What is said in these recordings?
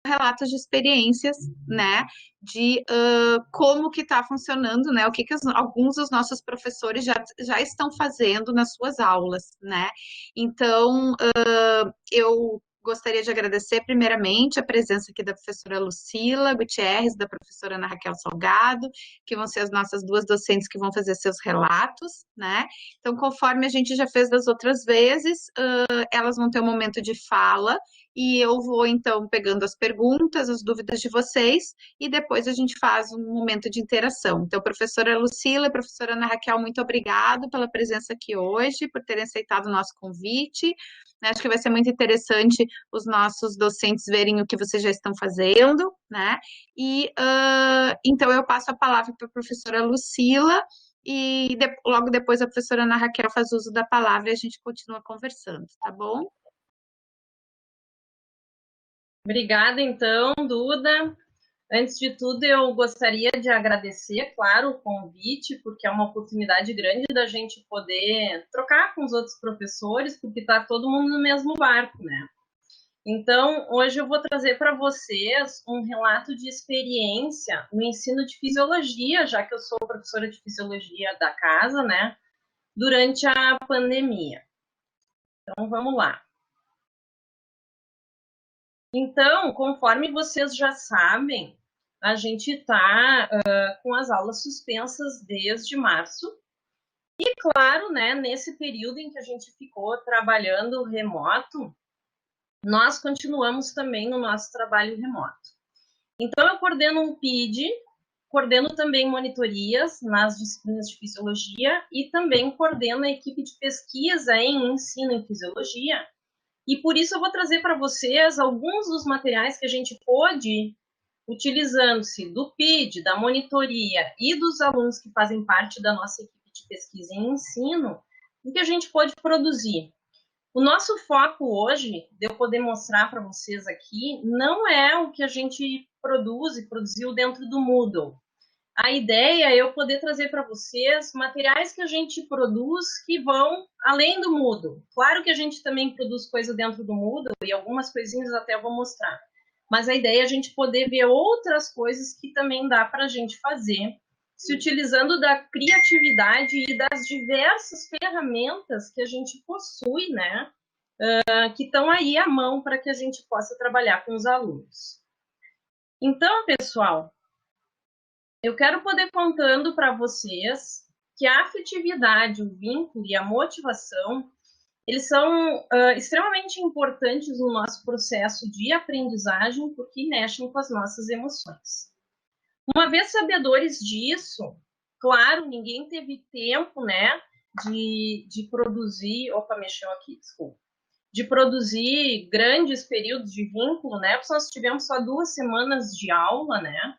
relatos de experiências, né, de como que está funcionando, né, o que alguns dos nossos professores já estão fazendo nas suas aulas, né. Então, eu gostaria de agradecer primeiramente a presença aqui da professora Lucila Gutierrez, da professora Ana Raquel Salgado, que vão ser as nossas duas docentes que vão fazer seus relatos, né. Então, conforme a gente já fez das outras vezes, elas vão ter um momento de fala e eu vou, então, pegando as perguntas, as dúvidas de vocês e depois a gente faz um momento de interação. Então, professora Lucila e professora Ana Raquel, muito obrigado pela presença aqui hoje, por terem aceitado o nosso convite. Acho que vai ser muito interessante os nossos docentes verem o que vocês já estão fazendo, né? E então eu passo a palavra para a professora Lucila e logo depois a professora Ana Raquel faz uso da palavra e a gente continua conversando, tá bom? Obrigada, então, Duda. Antes de tudo, eu gostaria de agradecer, claro, o convite, porque é uma oportunidade grande da gente poder trocar com os outros professores, porque está todo mundo no mesmo barco, né? Então, hoje eu vou trazer para vocês um relato de experiência no ensino de fisiologia, já que eu sou professora de fisiologia da casa, né? Durante a pandemia. Então, vamos lá. Então, conforme vocês já sabem, a gente está com as aulas suspensas desde março. E, claro, né, nesse período em que a gente ficou trabalhando remoto, nós continuamos também no nosso trabalho remoto. Então, eu coordeno um PID, coordeno também monitorias nas disciplinas de fisiologia e também coordeno a equipe de pesquisa em ensino em fisiologia. E por isso eu vou trazer para vocês alguns dos materiais que a gente pôde, utilizando-se do PID, da monitoria e dos alunos que fazem parte da nossa equipe de pesquisa em ensino, o que a gente pode produzir. O nosso foco hoje, de eu poder mostrar para vocês aqui, não é o que a gente produz e produziu dentro do Moodle. A ideia é eu poder trazer para vocês materiais que a gente produz que vão além do Moodle. Claro que a gente também produz coisa dentro do Moodle e algumas coisinhas até eu vou mostrar. Mas a ideia é a gente poder ver outras coisas que também dá para a gente fazer, se utilizando da criatividade e das diversas ferramentas que a gente possui, né? Que estão aí à mão para que a gente possa trabalhar com os alunos. Então, pessoal, eu quero poder contando para vocês que a afetividade, o vínculo e a motivação, eles são extremamente importantes no nosso processo de aprendizagem, porque mexem com as nossas emoções. Uma vez sabedores disso, claro, ninguém teve tempo, né, de produzir... Opa, mexeu aqui, desculpa. De produzir grandes períodos de vínculo, né, porque nós tivemos só 2 semanas de aula, né,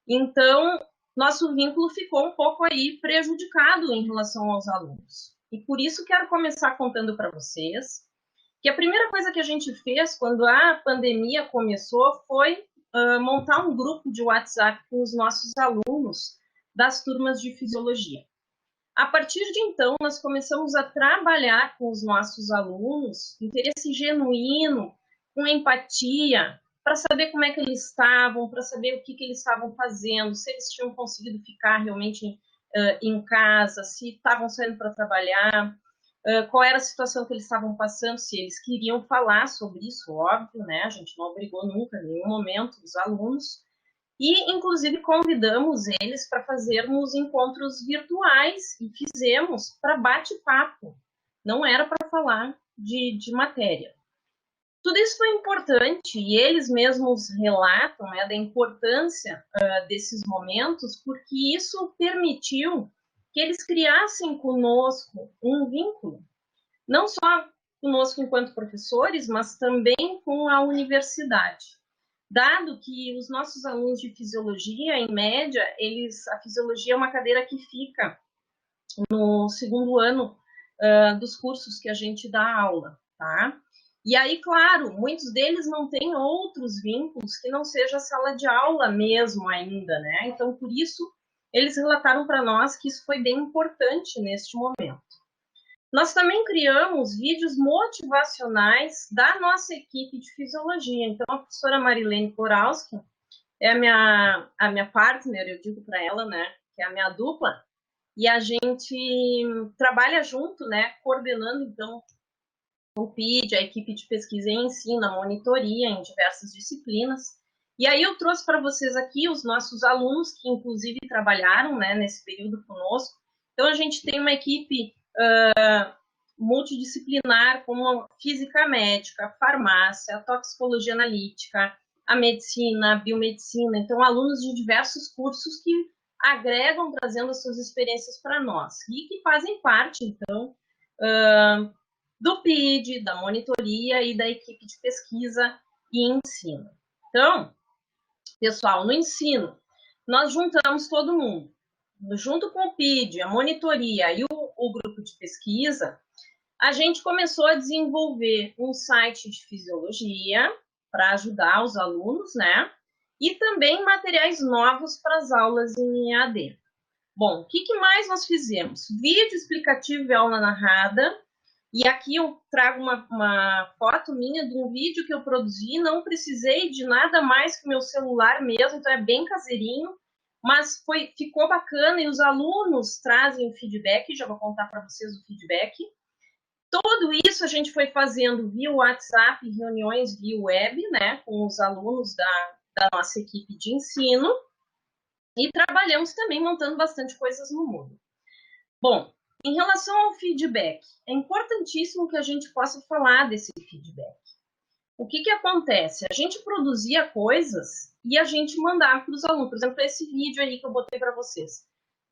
então nosso vínculo ficou um pouco aí prejudicado em relação aos alunos. E por isso quero começar contando para vocês que a primeira coisa que a gente fez quando a pandemia começou foi montar um grupo de WhatsApp com os nossos alunos das turmas de fisiologia. A partir de então, nós começamos a trabalhar com os nossos alunos, interesse genuíno, com empatia, para saber como é que eles estavam, para saber o que eles estavam fazendo, se eles tinham conseguido ficar realmente em casa, se estavam saindo para trabalhar, qual era a situação que eles estavam passando, se eles queriam falar sobre isso, óbvio, né? A gente não obrigou nunca, em nenhum momento, os alunos. E, inclusive, convidamos eles para fazermos encontros virtuais e fizemos para bate-papo. Não era para falar de matéria. Tudo isso foi importante e eles mesmos relatam, né, da importância desses momentos, porque isso permitiu que eles criassem conosco um vínculo, não só conosco enquanto professores, mas também com a universidade. Dado que os nossos alunos de fisiologia, em média, a fisiologia é uma cadeira que fica no 2º ano dos cursos que a gente dá aula, tá? E aí, claro, muitos deles não têm outros vínculos que não seja a sala de aula mesmo ainda, né? Então, por isso, eles relataram para nós que isso foi bem importante neste momento. Nós também criamos vídeos motivacionais da nossa equipe de fisiologia. Então, a professora Marilene Koralski é a minha partner, eu digo para ela, né, que é a minha dupla, e a gente trabalha junto, né, coordenando, então, o PID, a equipe de pesquisa e ensino, a monitoria em diversas disciplinas. E aí eu trouxe para vocês aqui os nossos alunos, que inclusive trabalharam, né, nesse período conosco. Então, a gente tem uma equipe multidisciplinar, como física médica, farmácia, toxicologia analítica, a medicina, a biomedicina. Então, alunos de diversos cursos que agregam, trazendo as suas experiências para nós. E que fazem parte, então, do PID, da monitoria e da equipe de pesquisa e ensino. Então, pessoal, no ensino, nós juntamos todo mundo. Junto com o PID, a monitoria e o grupo de pesquisa, a gente começou a desenvolver um site de fisiologia para ajudar os alunos, né? E também materiais novos para as aulas em EAD. Bom, o que mais nós fizemos? Vídeo explicativo e aula narrada. E aqui eu trago uma foto minha de um vídeo que eu produzi. Não precisei de nada mais que meu celular mesmo, então é bem caseirinho. Mas ficou bacana e os alunos trazem feedback. Já vou contar para vocês o feedback. Tudo isso a gente foi fazendo via WhatsApp, reuniões via web, né, com os alunos da nossa equipe de ensino, e trabalhamos também montando bastante coisas no Moodle. Bom, em relação ao feedback, é importantíssimo que a gente possa falar desse feedback. O que acontece? A gente produzia coisas e a gente mandava para os alunos. Por exemplo, esse vídeo aí que eu botei para vocês.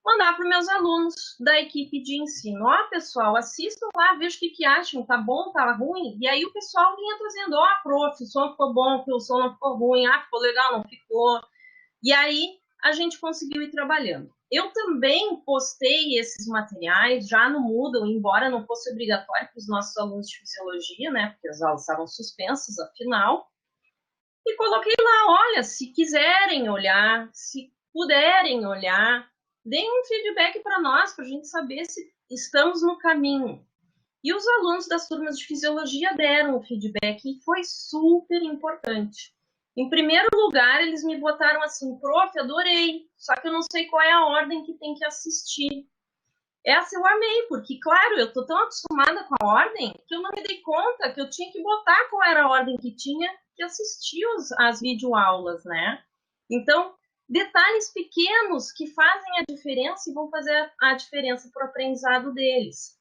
Mandar para os meus alunos da equipe de ensino. Ó, pessoal, assistam lá, vejam o que acham, tá bom, tá ruim? E aí o pessoal vinha trazendo, ó, prof, o som ficou bom, o som não ficou ruim, ficou legal, não ficou. E aí a gente conseguiu ir trabalhando. Eu também postei esses materiais já no Moodle, embora não fosse obrigatório para os nossos alunos de fisiologia, né, porque as aulas estavam suspensas, afinal. E coloquei lá, olha, se quiserem olhar, se puderem olhar, deem um feedback para nós, para a gente saber se estamos no caminho. E os alunos das turmas de fisiologia deram o feedback e foi super importante. Em primeiro lugar, eles me botaram assim, prof, adorei, só que eu não sei qual é a ordem que tem que assistir. Essa eu amei, porque, claro, eu estou tão acostumada com a ordem que eu não me dei conta que eu tinha que botar qual era a ordem que tinha que assistir as videoaulas, né? Então, detalhes pequenos que fazem a diferença e vão fazer a diferença para o aprendizado deles.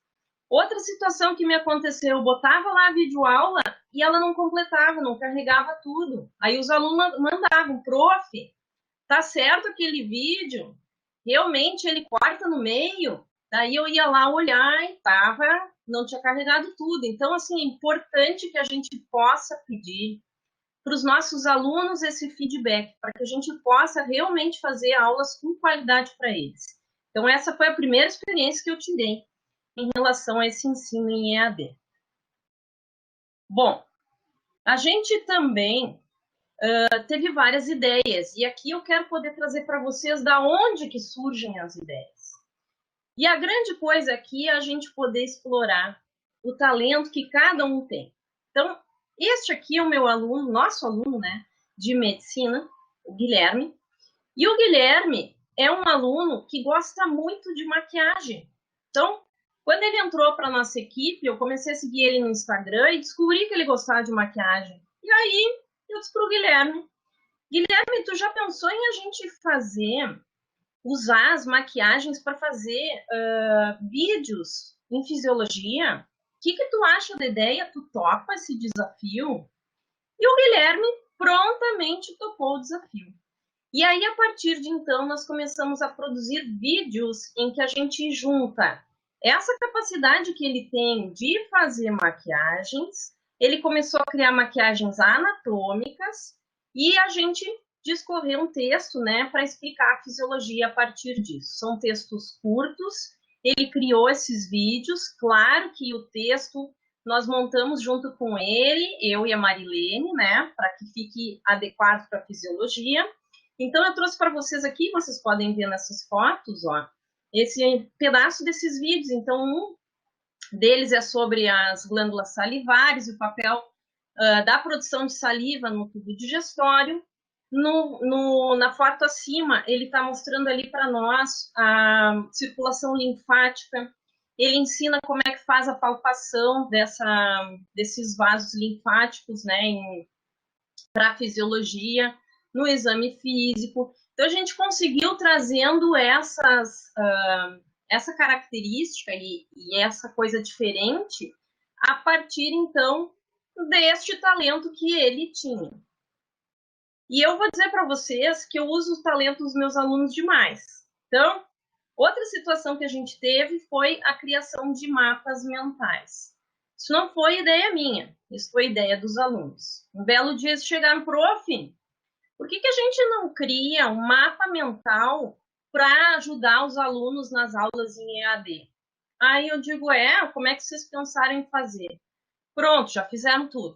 Outra situação que me aconteceu, eu botava lá a videoaula e ela não completava, não carregava tudo. Aí os alunos mandavam, prof, tá certo aquele vídeo? Realmente ele corta no meio? Daí eu ia lá olhar e não tinha carregado tudo. Então, assim, é importante que a gente possa pedir para os nossos alunos esse feedback, para que a gente possa realmente fazer aulas com qualidade para eles. Então, essa foi a primeira experiência que eu tirei em relação a esse ensino em EAD. Bom, a gente também teve várias ideias, e aqui eu quero poder trazer para vocês da onde que surgem as ideias. E a grande coisa aqui é a gente poder explorar o talento que cada um tem. Então, este aqui é o meu aluno, nosso aluno, né, de medicina, o Guilherme. E o Guilherme é um aluno que gosta muito de maquiagem. Então, quando ele entrou para a nossa equipe, eu comecei a seguir ele no Instagram e descobri que ele gostava de maquiagem. E aí, eu disse para o Guilherme, tu já pensou em a gente usar as maquiagens para fazer vídeos em fisiologia? O que tu acha da ideia? Tu topa esse desafio? E o Guilherme prontamente topou o desafio. E aí, a partir de então, nós começamos a produzir vídeos em que a gente junta essa capacidade que ele tem de fazer maquiagens. Ele começou a criar maquiagens anatômicas e a gente discorrer um texto, né, para explicar a fisiologia a partir disso. São textos curtos, ele criou esses vídeos, claro que o texto nós montamos junto com ele, eu e a Marilene, né, para que fique adequado para a fisiologia. Então, eu trouxe para vocês aqui, vocês podem ver nessas fotos, ó, esse pedaço desses vídeos. Então, deles é sobre as glândulas salivares e o papel da produção de saliva no tubo digestório. Na foto acima, ele está mostrando ali para nós a circulação linfática. Ele ensina como é que faz a palpação desses vasos linfáticos, né, para a fisiologia, no exame físico. Então, a gente conseguiu trazendo essa característica e essa coisa diferente a partir, então, deste talento que ele tinha. E eu vou dizer para vocês que eu uso o talento dos meus alunos demais. Então, outra situação que a gente teve foi a criação de mapas mentais. Isso não foi ideia minha, isso foi ideia dos alunos. Um belo dia eles chegaram, prof, por que a gente não cria um mapa mental para ajudar os alunos nas aulas em EAD? Aí eu digo, como é que vocês pensaram em fazer? Pronto, já fizeram tudo.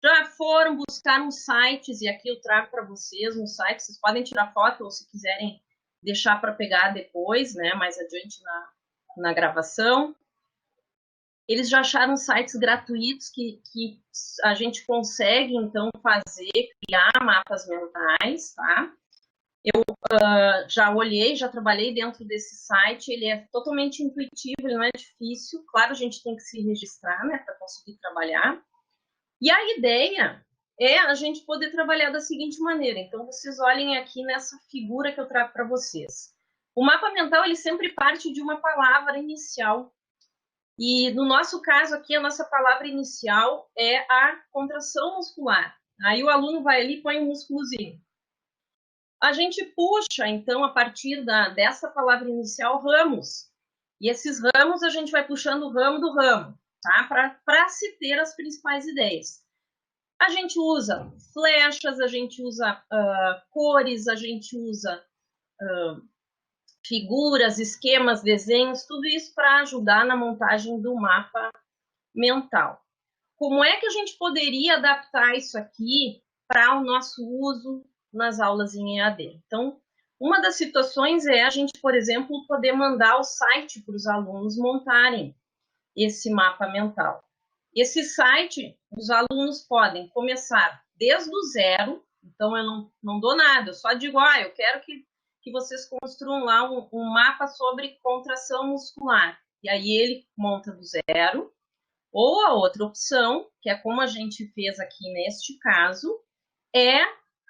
Já foram buscar uns sites, e aqui eu trago para vocês um site, vocês podem tirar foto ou se quiserem deixar para pegar depois, né, mais adiante na gravação. Eles já acharam sites gratuitos que a gente consegue, então, criar mapas mentais, tá? Eu já olhei, já trabalhei dentro desse site, ele é totalmente intuitivo, ele não é difícil. Claro, a gente tem que se registrar, né, para conseguir trabalhar. E a ideia é a gente poder trabalhar da seguinte maneira. Então, vocês olhem aqui nessa figura que eu trago para vocês. O mapa mental, ele sempre parte de uma palavra inicial. E no nosso caso aqui, a nossa palavra inicial é a contração muscular. Aí o aluno vai ali e põe um músculozinho. A gente puxa, então, a partir dessa palavra inicial, ramos. E esses ramos, a gente vai puxando o ramo do ramo, tá? Para se ter as principais ideias. A gente usa flechas, a gente usa cores, a gente usa figuras, esquemas, desenhos, tudo isso para ajudar na montagem do mapa mental. Como é que a gente poderia adaptar isso aqui para o nosso uso nas aulas em EAD? Então, uma das situações é a gente, por exemplo, poder mandar o site para os alunos montarem esse mapa mental. Esse site, os alunos podem começar desde o zero, então eu não dou nada, eu só digo, eu quero que vocês construam lá um mapa sobre contração muscular. E aí ele monta do zero. Ou a outra opção, que é como a gente fez aqui neste caso, é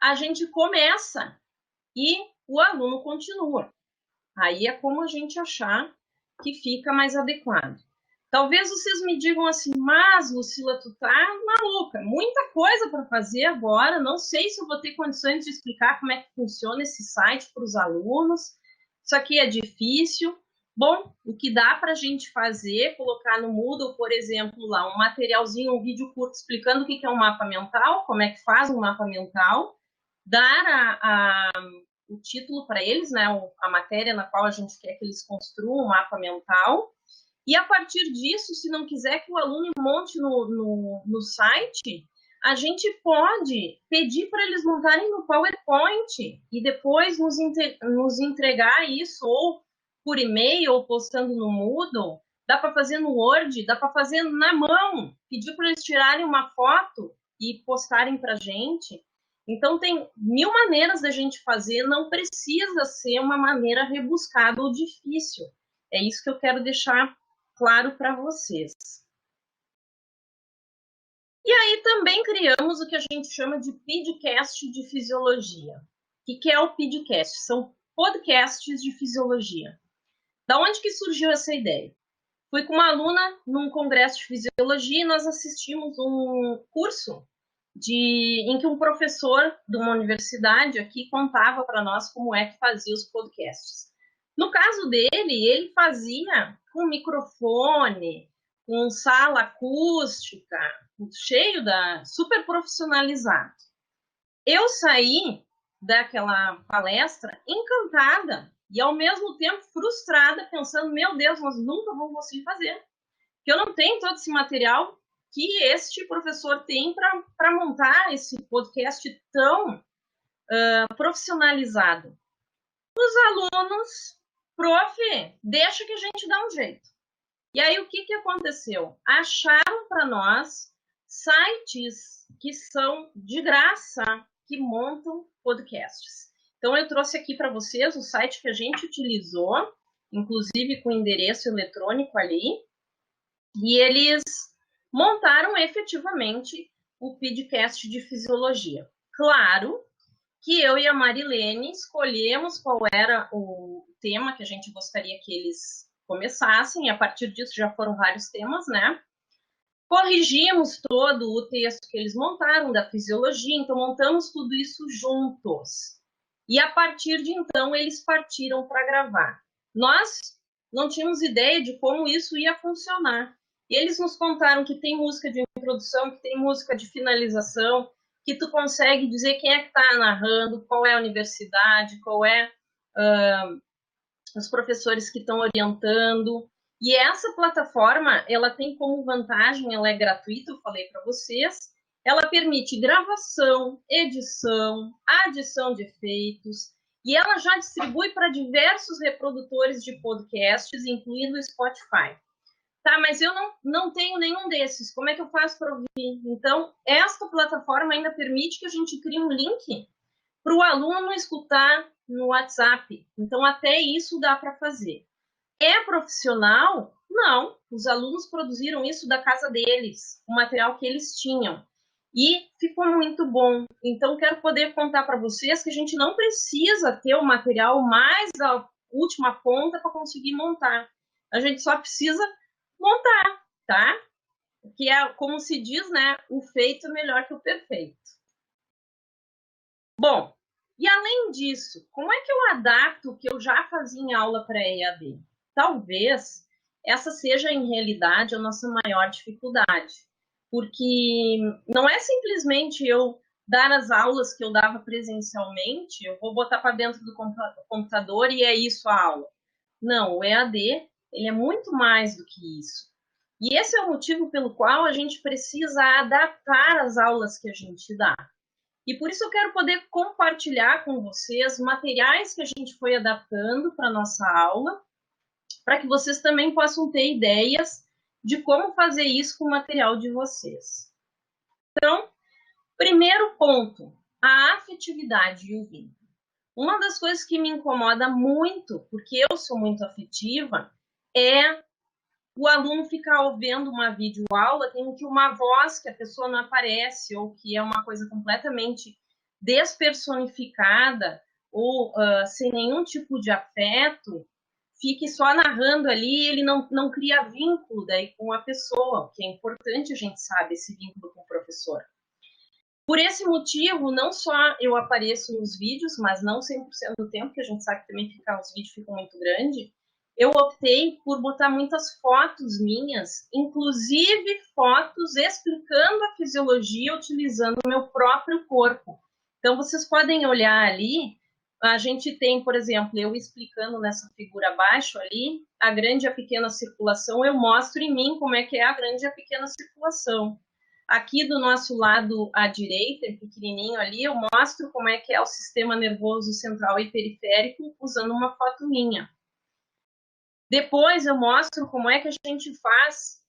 a gente começa e o aluno continua. Aí é como a gente achar que fica mais adequado. Talvez vocês me digam assim, mas Lucila, tu tá maluca, muita coisa para fazer agora, não sei se eu vou ter condições de explicar como é que funciona esse site para os alunos, isso aqui é difícil. Bom, o que dá para a gente fazer, colocar no Moodle, por exemplo, lá um materialzinho, um vídeo curto explicando o que é um mapa mental, como é que faz um mapa mental, dar o título para eles, né, a matéria na qual a gente quer que eles construam um mapa mental. E a partir disso, se não quiser que o aluno monte no site, a gente pode pedir para eles montarem no PowerPoint e depois nos entregar isso ou por e-mail ou postando no Moodle. Dá para fazer no Word, dá para fazer na mão, pedir para eles tirarem uma foto e postarem para a gente. Então, tem 1000 maneiras da gente fazer, não precisa ser uma maneira rebuscada ou difícil. É isso que eu quero deixar claro para vocês. E aí também criamos o que a gente chama de podcast de fisiologia. O que é o podcast? São podcasts de fisiologia. Da onde que surgiu essa ideia? Fui com uma aluna num congresso de fisiologia e nós assistimos um curso em que um professor de uma universidade aqui contava para nós como é que fazia os podcasts. No caso dele, ele fazia com microfone, com sala acústica, cheio super profissionalizado. Eu saí daquela palestra encantada e ao mesmo tempo frustrada, pensando, meu Deus, nós nunca vamos conseguir fazer. Porque eu não tenho todo esse material que este professor tem para montar esse podcast tão profissionalizado. Os alunos, prof, deixa que a gente dá um jeito. E aí, o que aconteceu? Acharam para nós sites que são de graça, que montam podcasts. Então, eu trouxe aqui para vocês o site que a gente utilizou, inclusive com endereço eletrônico ali, e eles montaram efetivamente o podcast de fisiologia. Claro que eu e a Marilene escolhemos qual era o tema que a gente gostaria que eles começassem, e a partir disso já foram vários temas, né? Corrigimos todo o texto que eles montaram da fisiologia, então montamos tudo isso juntos. E a partir de então eles partiram para gravar. Nós não tínhamos ideia de como isso ia funcionar. E eles nos contaram que tem música de introdução, que tem música de finalização, que tu consegue dizer quem é que está narrando, qual é a universidade, qual é os professores que estão orientando. E essa plataforma, ela tem como vantagem, ela é gratuita, eu falei para vocês, ela permite gravação, edição, adição de efeitos, e ela já distribui para diversos reprodutores de podcasts, incluindo o Spotify. Tá, mas eu não tenho nenhum desses, como é que eu faço para ouvir? Então, esta plataforma ainda permite que a gente crie um link para o aluno escutar no WhatsApp. Então, até isso dá para fazer. É profissional? Não. Os alunos produziram isso da casa deles, o material que eles tinham. E ficou muito bom. Então, quero poder contar para vocês que a gente não precisa ter o material mais da última ponta para conseguir montar. A gente só precisa montar, tá? Que é, como se diz, né? O feito é melhor que o perfeito. Bom, e além disso, como é que eu adapto o que eu já fazia em aula para EAD? Talvez essa seja, em realidade, a nossa maior dificuldade. Porque não é simplesmente eu dar as aulas que eu dava presencialmente, eu vou botar para dentro do computador e é isso a aula. Não, o EAD, ele é muito mais do que isso. E esse é o motivo pelo qual a gente precisa adaptar as aulas que a gente dá. E por isso eu quero poder compartilhar com vocês materiais que a gente foi adaptando para a nossa aula, para que vocês também possam ter ideias de como fazer isso com o material de vocês. Então, primeiro ponto, a afetividade e o vínculo. Uma das coisas que me incomoda muito, porque eu sou muito afetiva, é o aluno ficar ouvindo uma videoaula, tem que uma voz que a pessoa não aparece, ou que é uma coisa completamente despersonificada, ou sem nenhum tipo de afeto, fique só narrando ali, ele não cria vínculo daí com a pessoa, que é importante a gente sabe esse vínculo com o professor. Por esse motivo, não só eu apareço nos vídeos, mas não 100% do tempo, que a gente sabe que também os vídeos ficam muito grandes, eu optei por botar muitas fotos minhas, inclusive fotos explicando a fisiologia utilizando o meu próprio corpo. Então, vocês podem olhar ali, a gente tem, por exemplo, eu explicando nessa figura abaixo ali, a grande e a pequena circulação, eu mostro em mim como é que é a grande e a pequena circulação. Aqui do nosso lado à direita, pequenininho ali, eu mostro como é que é o sistema nervoso central e periférico usando uma foto minha. Depois eu mostro como é que a gente faz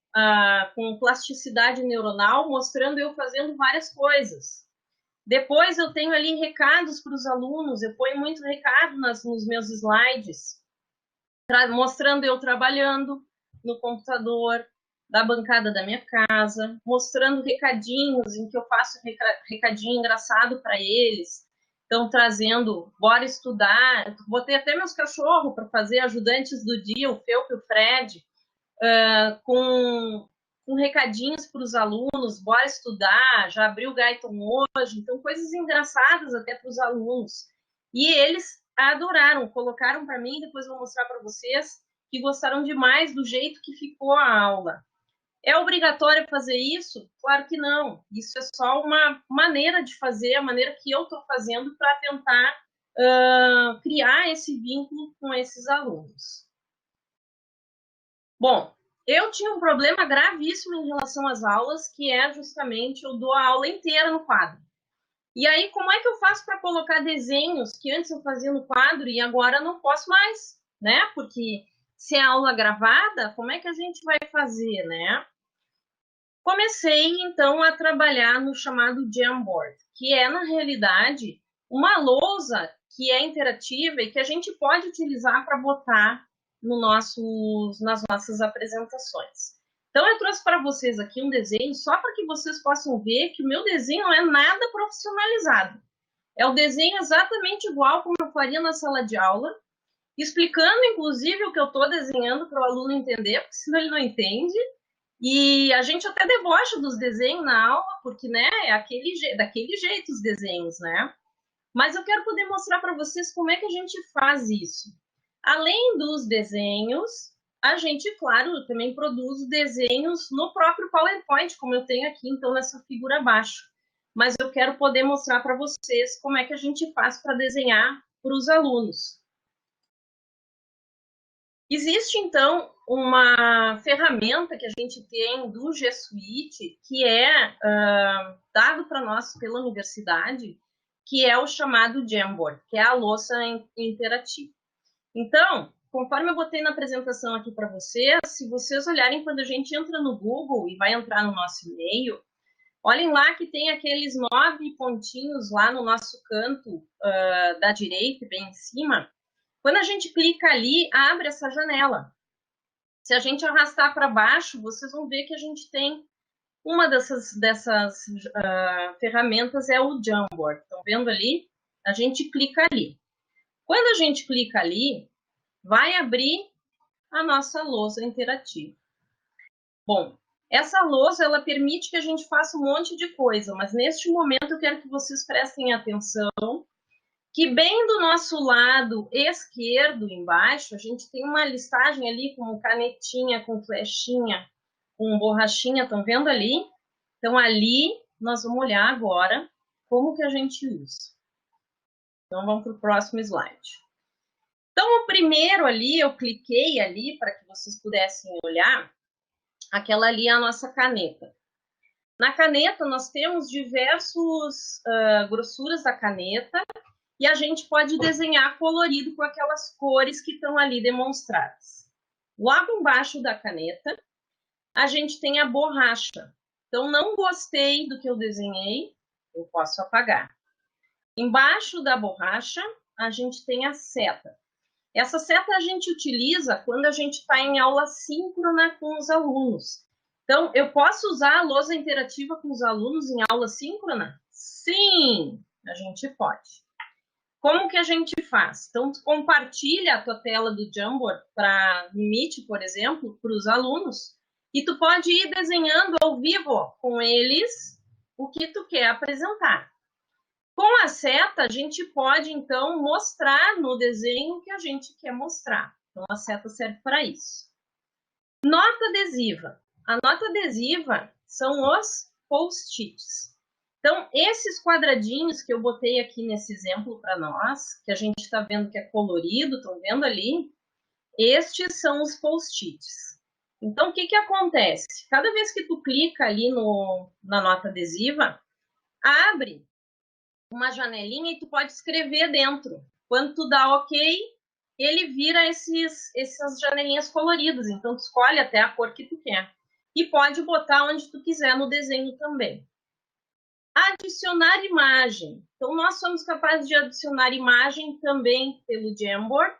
com plasticidade neuronal, mostrando eu fazendo várias coisas. Depois eu tenho ali recados para os alunos, eu ponho muito recado nos meus slides, mostrando eu trabalhando no computador, da bancada da minha casa, mostrando recadinhos em que eu faço recadinho engraçado para eles. Estão trazendo, bora estudar. Botei até meus cachorros para fazer ajudantes do dia, o Felpe e o Fred, com recadinhos para os alunos, bora estudar, já abriu o Gaiton hoje, então coisas engraçadas até para os alunos. E eles adoraram, colocaram para mim, depois eu vou mostrar para vocês, que gostaram demais do jeito que ficou a aula. É obrigatório fazer isso? Claro que não. Isso é só uma maneira de fazer, a maneira que eu estou fazendo para tentar criar esse vínculo com esses alunos. Bom, eu tinha um problema gravíssimo em relação às aulas, que é justamente eu dou a aula inteira no quadro. E aí, como é que eu faço para colocar desenhos que antes eu fazia no quadro e agora não posso mais, né? Porque Se é aula gravada, como é que a gente vai fazer, né? Comecei, então, a trabalhar no chamado Jamboard, que é, na realidade, uma lousa que é interativa e que a gente pode utilizar para botar no nas nossas apresentações. Então, eu trouxe para vocês aqui um desenho só para que vocês possam ver que o meu desenho não é nada profissionalizado. É o desenho exatamente igual como eu faria na sala de aula, explicando, inclusive, o que eu estou desenhando para o aluno entender, porque senão ele não entende. E a gente até debocha dos desenhos na aula, porque, né, é daquele jeito os desenhos, né? Mas eu quero poder mostrar para vocês como é que a gente faz isso. Além dos desenhos, a gente, claro, também produz desenhos no próprio PowerPoint, como eu tenho aqui, então, nessa figura abaixo. Mas eu quero poder mostrar para vocês como é que a gente faz para desenhar para os alunos. Existe, então, uma ferramenta que a gente tem do G Suite, que é dado para nós pela universidade, que é o chamado Jamboard, que é a louça interativa. Então, conforme eu botei na apresentação aqui para vocês, se vocês olharem quando a gente entra no Google e vai entrar no nosso e-mail, olhem lá que tem aqueles 9 pontinhos lá no nosso canto da direita, bem em cima. Quando a gente clica ali, abre essa janela. Se a gente arrastar para baixo, vocês vão ver que a gente tem uma dessas ferramentas é o Jamboard. Estão vendo ali? A gente clica ali. Quando a gente clica ali, vai abrir a nossa lousa interativa. Bom, essa lousa ela permite que a gente faça um monte de coisa, mas neste momento eu quero que vocês prestem atenção que bem do nosso lado esquerdo, embaixo, a gente tem uma listagem ali com canetinha, com flechinha, com borrachinha, estão vendo ali? Então, ali, nós vamos olhar agora como que a gente usa. Então, vamos para o próximo slide. Então, o primeiro ali, eu cliquei ali para que vocês pudessem olhar, aquela ali é a nossa caneta. Na caneta, nós temos diversas grossuras da caneta, e a gente pode desenhar colorido com aquelas cores que estão ali demonstradas. Logo embaixo da caneta, a gente tem a borracha. Então, não gostei do que eu desenhei, eu posso apagar. Embaixo da borracha, a gente tem a seta. Essa seta a gente utiliza quando a gente está em aula síncrona com os alunos. Então, eu posso usar a lousa interativa com os alunos em aula síncrona? Sim, a gente pode. Como que a gente faz? Então, tu compartilha a tua tela do Jamboard para Meet, por exemplo, para os alunos, e tu pode ir desenhando ao vivo com eles o que tu quer apresentar. Com a seta, a gente pode, então, mostrar no desenho o que a gente quer mostrar. Então, a seta serve para isso. Nota adesiva. A nota adesiva são os post-its. Então, esses quadradinhos que eu botei aqui nesse exemplo para nós, que a gente está vendo que é colorido, estão vendo ali? Estes são os post-its. Então, o que acontece? Cada vez que tu clica ali na nota adesiva, abre uma janelinha e tu pode escrever dentro. Quando tu dá OK, ele vira essas janelinhas coloridas. Então, tu escolhe até a cor que tu quer. E pode botar onde tu quiser no desenho também. Adicionar imagem. Então, nós somos capazes de adicionar imagem também pelo Jamboard.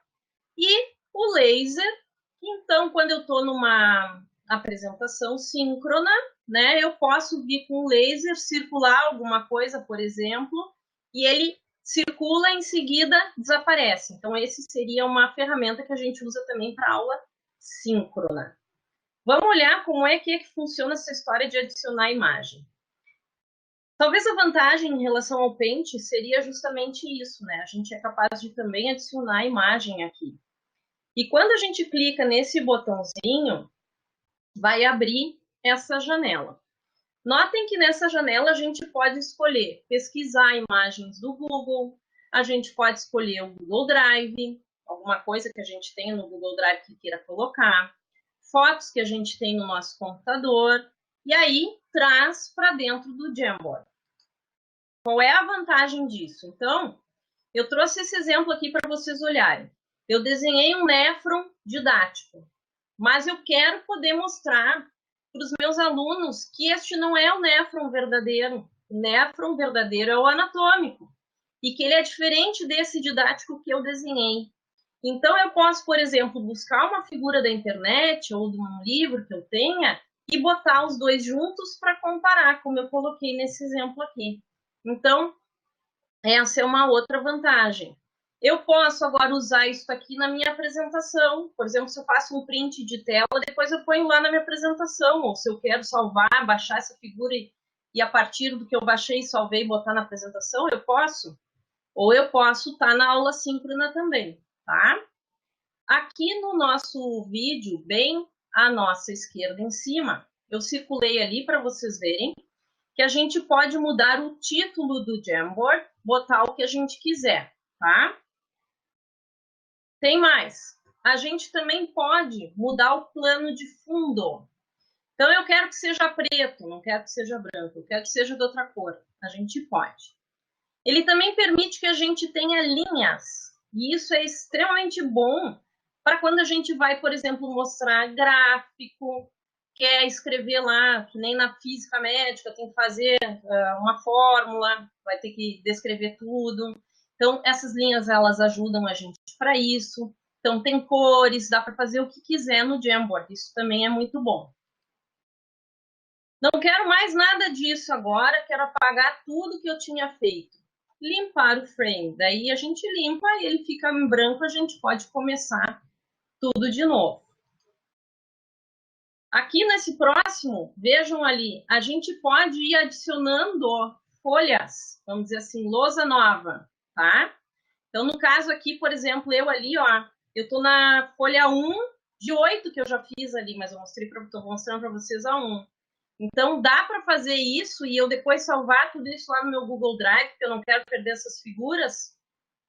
E o laser. Então, quando eu estou numa apresentação síncrona, né, eu posso vir com o laser, circular alguma coisa, por exemplo, e ele circula, em seguida desaparece. Então, esse seria uma ferramenta que a gente usa também para aula síncrona. Vamos olhar como é que funciona essa história de adicionar imagem. Talvez a vantagem em relação ao Paint seria justamente isso, né? A gente é capaz de também adicionar imagem aqui. E quando a gente clica nesse botãozinho, vai abrir essa janela. Notem que nessa janela a gente pode escolher pesquisar imagens do Google, a gente pode escolher o Google Drive, alguma coisa que a gente tenha no Google Drive que queira colocar, fotos que a gente tem no nosso computador, e aí traz para dentro do Jamboard. Qual é a vantagem disso? Então, eu trouxe esse exemplo aqui para vocês olharem. Eu desenhei um néfron didático. Mas eu quero poder mostrar para os meus alunos que este não é o néfron verdadeiro. O néfron verdadeiro é o anatômico. E que ele é diferente desse didático que eu desenhei. Então, eu posso, por exemplo, buscar uma figura da internet ou de um livro que eu tenha e botar os dois juntos para comparar, como eu coloquei nesse exemplo aqui. Então, essa é uma outra vantagem. Eu posso agora usar isso aqui na minha apresentação. Por exemplo, se eu faço um print de tela, depois eu ponho lá na minha apresentação. Ou se eu quero salvar, baixar essa figura e a partir do que eu baixei, salvei e botar na apresentação, eu posso. Ou eu posso estar na aula síncrona também, tá? Aqui no nosso vídeo, bem à nossa esquerda em cima, eu circulei ali para vocês verem que a gente pode mudar o título do Jamboard, botar o que a gente quiser, tá? Tem mais. A gente também pode mudar o plano de fundo. Então, eu quero que seja preto, não quero que seja branco, eu quero que seja de outra cor. A gente pode. Ele também permite que a gente tenha linhas. E isso é extremamente bom para quando a gente vai, por exemplo, mostrar gráfico, quer escrever lá, que nem na física médica, tem que fazer uma fórmula, vai ter que descrever tudo. Então, essas linhas, elas ajudam a gente para isso. Então, tem cores, dá para fazer o que quiser no Jamboard. Isso também é muito bom. Não quero mais nada disso agora, quero apagar tudo que eu tinha feito. Limpar o frame. Daí a gente limpa e ele fica em branco, a gente pode começar tudo de novo. Aqui nesse próximo, vejam ali, a gente pode ir adicionando folhas, vamos dizer assim, lousa nova, tá? Então, no caso aqui, por exemplo, eu ali, ó, eu tô na folha 1 de 8 que eu já fiz ali, mas eu tô mostrando para vocês a 1. Então, dá para fazer isso e eu depois salvar tudo isso lá no meu Google Drive, porque eu não quero perder essas figuras.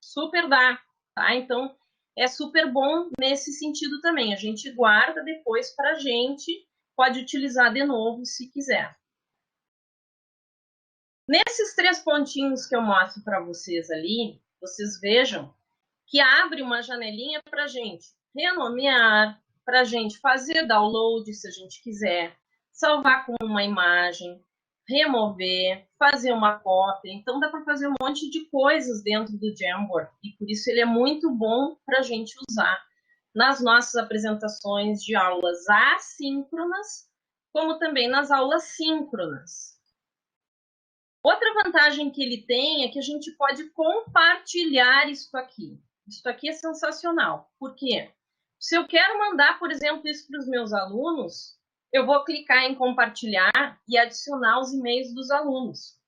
Super dá, tá? Então, é super bom nesse sentido também. A gente guarda depois para a gente, pode utilizar de novo se quiser. Nesses 3 pontinhos que eu mostro para vocês ali, vocês vejam que abre uma janelinha para a gente renomear, para a gente fazer download, se a gente quiser, salvar com uma imagem, remover, fazer uma cópia. Então, dá para fazer um monte de coisas dentro do Jamboard. E por isso ele é muito bom para a gente usar nas nossas apresentações de aulas assíncronas, como também nas aulas síncronas. Outra vantagem que ele tem é que a gente pode compartilhar isso aqui. Isso aqui é sensacional. Por quê? Se eu quero mandar, por exemplo, isso para os meus alunos, eu vou clicar em compartilhar e adicionar os e-mails dos alunos.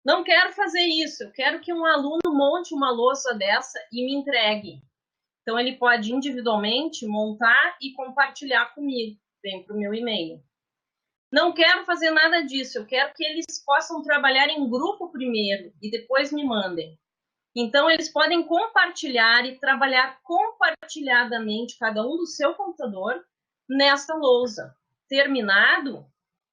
Não quero fazer isso. Eu quero que um aluno monte uma louça dessa e me entregue. Então, ele pode individualmente montar e compartilhar comigo. Vem para o meu e-mail. Não quero fazer nada disso. Eu quero que eles possam trabalhar em grupo primeiro e depois me mandem. Então, eles podem compartilhar e trabalhar compartilhadamente, cada um do seu computador, nesta lousa. Terminado,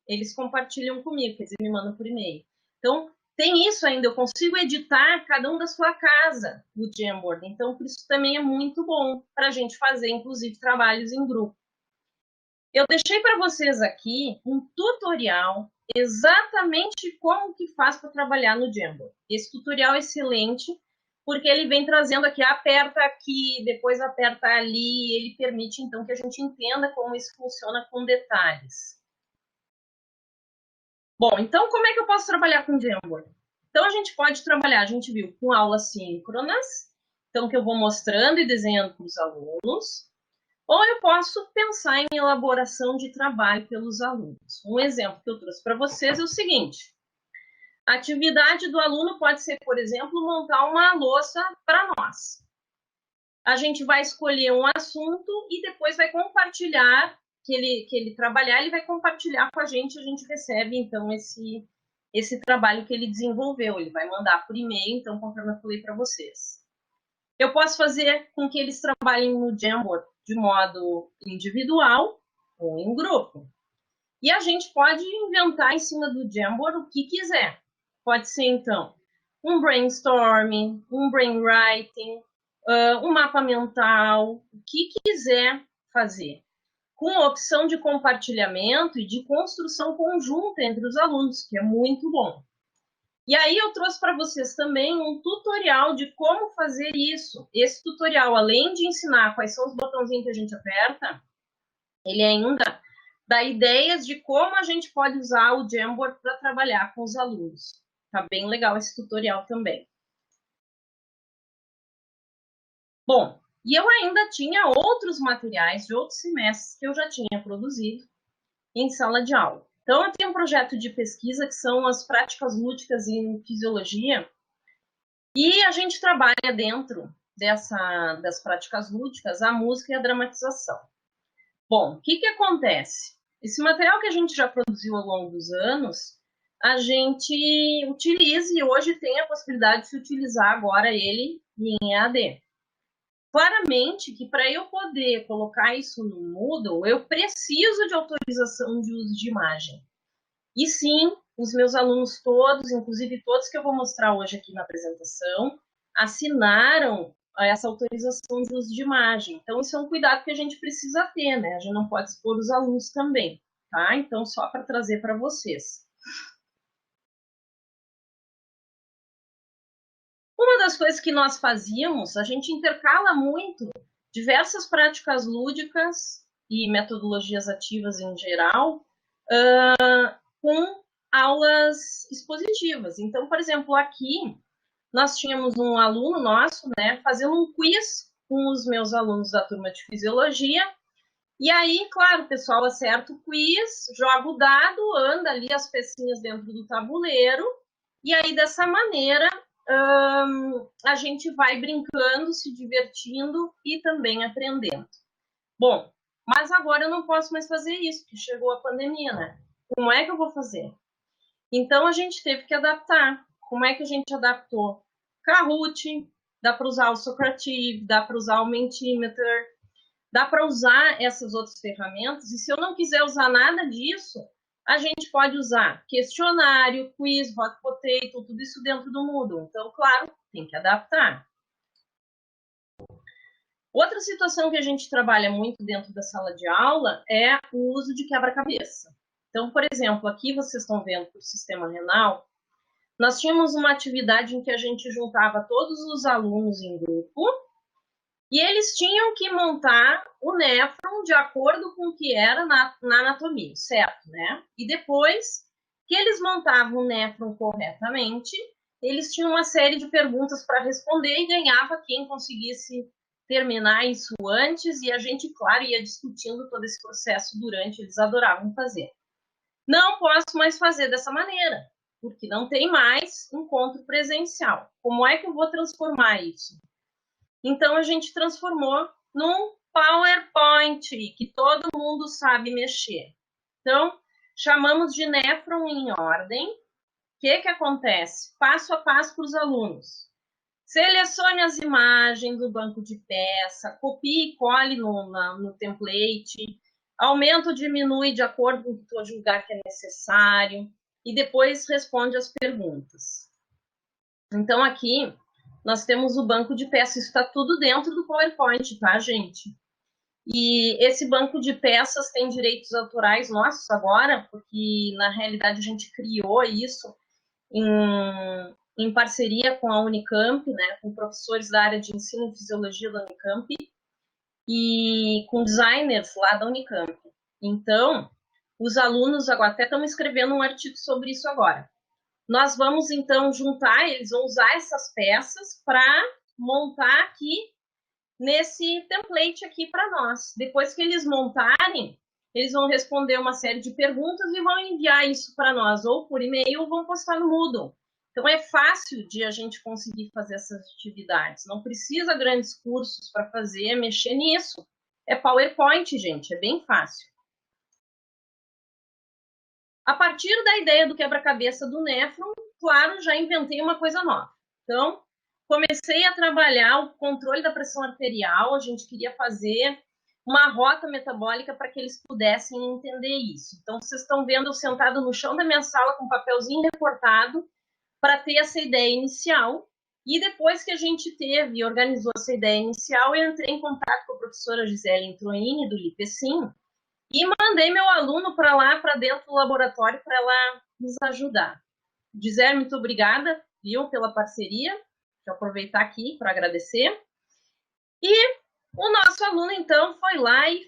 eles compartilham comigo, quer dizer, me mandam por e-mail. Então, tem isso ainda, eu consigo editar cada um da sua casa no Jamboard. Então, por isso também é muito bom para a gente fazer, inclusive, trabalhos em grupo. Eu deixei para vocês aqui um tutorial exatamente como que faz para trabalhar no Jamboard. Esse tutorial é excelente, porque ele vem trazendo aqui, aperta aqui, depois aperta ali, ele permite, então, que a gente entenda como isso funciona com detalhes. Bom, então, como é que eu posso trabalhar com Jamboard? Então, a gente pode trabalhar, a gente viu, com aulas síncronas, então, que eu vou mostrando e desenhando para os alunos, ou eu posso pensar em elaboração de trabalho pelos alunos. Um exemplo que eu trouxe para vocês é o seguinte. A atividade do aluno pode ser, por exemplo, montar uma louça para nós. A gente vai escolher um assunto e depois vai compartilhar, que ele trabalhar, ele vai compartilhar com a gente recebe, então, esse trabalho que ele desenvolveu. Ele vai mandar por e-mail, então, conforme eu falei para vocês. Eu posso fazer com que eles trabalhem no Jamboard de modo individual ou em grupo. E a gente pode inventar em cima do Jamboard o que quiser. Pode ser, então, um brainstorming, um brainwriting, um mapa mental, o que quiser fazer, com a opção de compartilhamento e de construção conjunta entre os alunos, que é muito bom. E aí eu trouxe para vocês também um tutorial de como fazer isso. Esse tutorial, além de ensinar quais são os botãozinhos que a gente aperta, ele ainda dá ideias de como a gente pode usar o Jamboard para trabalhar com os alunos. Tá bem legal esse tutorial também. Bom, e eu ainda tinha outros materiais de outros semestres que eu já tinha produzido em sala de aula. Então, eu tenho um projeto de pesquisa que são as práticas lúdicas em fisiologia, e a gente trabalha dentro das práticas lúdicas a música e a dramatização. Bom, o que acontece? Esse material que a gente já produziu ao longo dos anos, a gente utiliza e hoje tem a possibilidade de se utilizar agora ele em EAD. Claramente que para eu poder colocar isso no Moodle, eu preciso de autorização de uso de imagem. E sim, os meus alunos todos, inclusive todos que eu vou mostrar hoje aqui na apresentação, assinaram essa autorização de uso de imagem. Então, isso é um cuidado que a gente precisa ter, né? A gente não pode expor os alunos também, tá? Então, só para trazer para vocês. Uma das coisas que nós fazíamos, a gente intercala muito diversas práticas lúdicas e metodologias ativas em geral com aulas expositivas. Então, por exemplo, aqui nós tínhamos um aluno nosso, né, fazendo um quiz com os meus alunos da turma de fisiologia. E aí, claro, o pessoal acerta o quiz, joga o dado, anda ali as pecinhas dentro do tabuleiro, e aí dessa maneira a gente vai brincando, se divertindo e também aprendendo. Bom, mas agora eu não posso mais fazer isso, porque chegou a pandemia, né? Como é que eu vou fazer? Então a gente teve que adaptar. Como é que a gente adaptou? Kahoot, dá para usar o Socrative, dá para usar o Mentimeter, dá para usar essas outras ferramentas. E se eu não quiser usar nada disso, a gente pode usar questionário, quiz, hot potato, tudo isso dentro do Moodle. Então, claro, tem que adaptar. Outra situação que a gente trabalha muito dentro da sala de aula é o uso de quebra-cabeça. Então, por exemplo, aqui vocês estão vendo o sistema renal, nós tínhamos uma atividade em que a gente juntava todos os alunos em grupo e eles tinham que montar o néfron de acordo com o que era na anatomia, certo, né? E depois que eles montavam o néfron corretamente, eles tinham uma série de perguntas para responder e ganhava quem conseguisse terminar isso antes, e a gente, claro, ia discutindo todo esse processo durante, eles adoravam fazer. Não posso mais fazer dessa maneira, porque não tem mais encontro presencial. Como é que eu vou transformar isso? Então, a gente transformou num PowerPoint, que todo mundo sabe mexer. Então, chamamos de Néfron em ordem. O que acontece? Passo a passo para os alunos. Selecione as imagens do banco de peça, copie e cole no template, aumenta ou diminui de acordo com o que tu julgar que é necessário, e depois responde as perguntas. Então, aqui, nós temos o banco de peças, isso está tudo dentro do PowerPoint, tá, gente? E esse banco de peças tem direitos autorais nossos agora, porque, na realidade, a gente criou isso em parceria com a Unicamp, né, com professores da área de ensino e fisiologia da Unicamp e com designers lá da Unicamp. Então, os alunos agora até estão escrevendo um artigo sobre isso agora. Nós vamos, então, juntar, eles vão usar essas peças para montar aqui nesse template aqui para nós. Depois que eles montarem, eles vão responder uma série de perguntas e vão enviar isso para nós, ou por e-mail, ou vão postar no Moodle. Então, é fácil de a gente conseguir fazer essas atividades. Não precisa grandes cursos para fazer, mexer nisso. É PowerPoint, gente, é bem fácil. A partir da ideia do quebra-cabeça do Néfron, claro, já inventei uma coisa nova. Então, comecei a trabalhar o controle da pressão arterial, a gente queria fazer uma rota metabólica para que eles pudessem entender isso. Então, vocês estão vendo eu sentado no chão da minha sala com um papelzinho recortado para ter essa ideia inicial. E depois que a gente teve e organizou essa ideia inicial, eu entrei em contato com a professora Gisele Introini, do Lipecim, e mandei meu aluno para lá, para dentro do laboratório, para ela nos ajudar. Gisele, muito obrigada, viu, pela parceria. Vou aproveitar aqui para agradecer. E o nosso aluno, então, foi lá e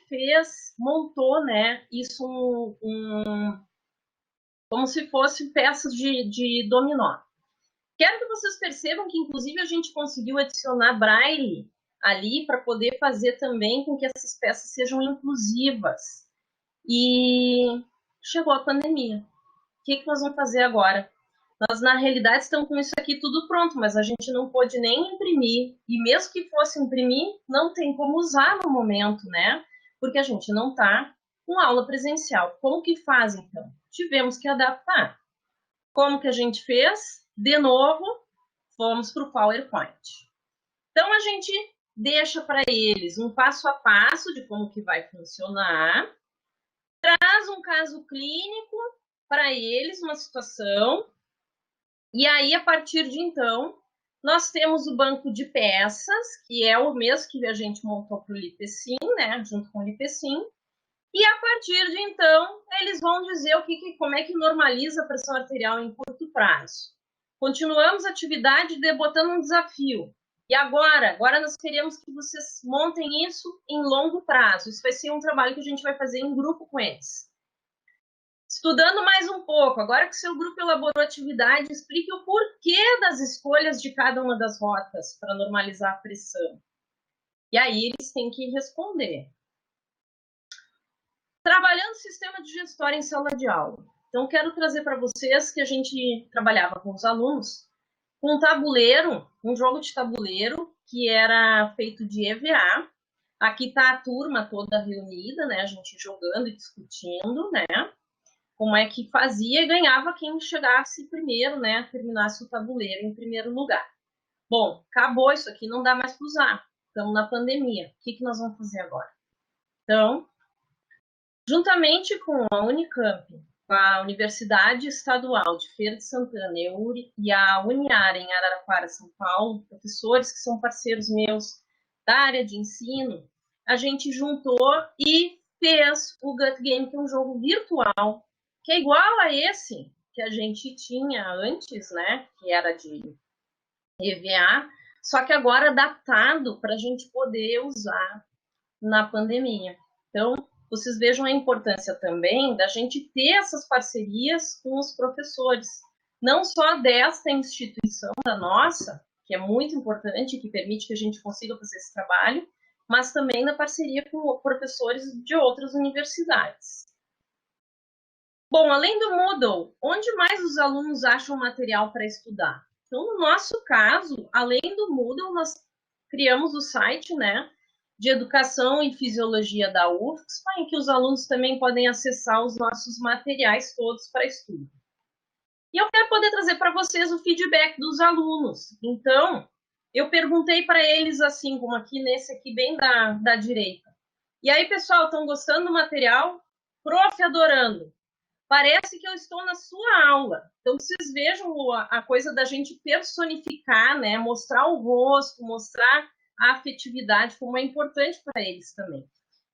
montou, né, isso como se fosse peças de dominó. Quero que vocês percebam que, inclusive, a gente conseguiu adicionar braille ali para poder fazer também com que essas peças sejam inclusivas. E chegou a pandemia. O que nós vamos fazer agora? Nós, na realidade, estamos com isso aqui tudo pronto, mas a gente não pôde nem imprimir. E mesmo que fosse imprimir, não tem como usar no momento, né? Porque a gente não está com aula presencial. Como que faz, então? Tivemos que adaptar. Como que a gente fez? De novo, fomos para o PowerPoint. Então, a gente deixa para eles um passo a passo de como que vai funcionar, traz um caso clínico para eles, uma situação, e aí, a partir de então, nós temos o banco de peças, que é o mesmo que a gente montou para o Lipecim, né, junto com o Lipecim, e a partir de então, eles vão dizer como é que normaliza a pressão arterial em curto prazo. Continuamos a atividade botando um desafio. E agora nós queremos que vocês montem isso em longo prazo. Isso vai ser um trabalho que a gente vai fazer em grupo com eles. Estudando mais um pouco, agora que o seu grupo elaborou atividade, explique o porquê das escolhas de cada uma das rotas para normalizar a pressão. E aí eles têm que responder. Trabalhando sistema digestório em sala de aula. Então, quero trazer para vocês que a gente trabalhava com os alunos com um tabuleiro, um jogo de tabuleiro, que era feito de EVA. Aqui está a turma toda reunida, né? A gente jogando e discutindo, né? Como é que fazia e ganhava quem chegasse primeiro, né? Terminasse o tabuleiro em primeiro lugar. Bom, acabou isso aqui, não dá mais para usar. Estamos na pandemia. O que nós vamos fazer agora? Então, juntamente com a Unicamp, com a Universidade Estadual de Feira de Santana e a Uniara em Araraquara, São Paulo, professores que são parceiros meus da área de ensino, a gente juntou e fez o Gut Game, que é um jogo virtual, que é igual a esse que a gente tinha antes, né, que era de EVA, só que agora adaptado para a gente poder usar na pandemia. Então, vocês vejam a importância também da gente ter essas parcerias com os professores, não só desta instituição da nossa, que é muito importante, que permite que a gente consiga fazer esse trabalho, mas também na parceria com professores de outras universidades. Bom, além do Moodle, onde mais os alunos acham material para estudar? Então, no nosso caso, além do Moodle, nós criamos o site, né, de Educação e Fisiologia da UFSPA, em que os alunos também podem acessar os nossos materiais todos para estudo. E eu quero poder trazer para vocês o feedback dos alunos. Então, eu perguntei para eles, assim, como aqui, nesse aqui bem da direita. E aí, pessoal, estão gostando do material? Prof, adorando. Parece que eu estou na sua aula. Então, vocês vejam a coisa da gente personificar, né? Mostrar o rosto, mostrar a afetividade, como é importante para eles também.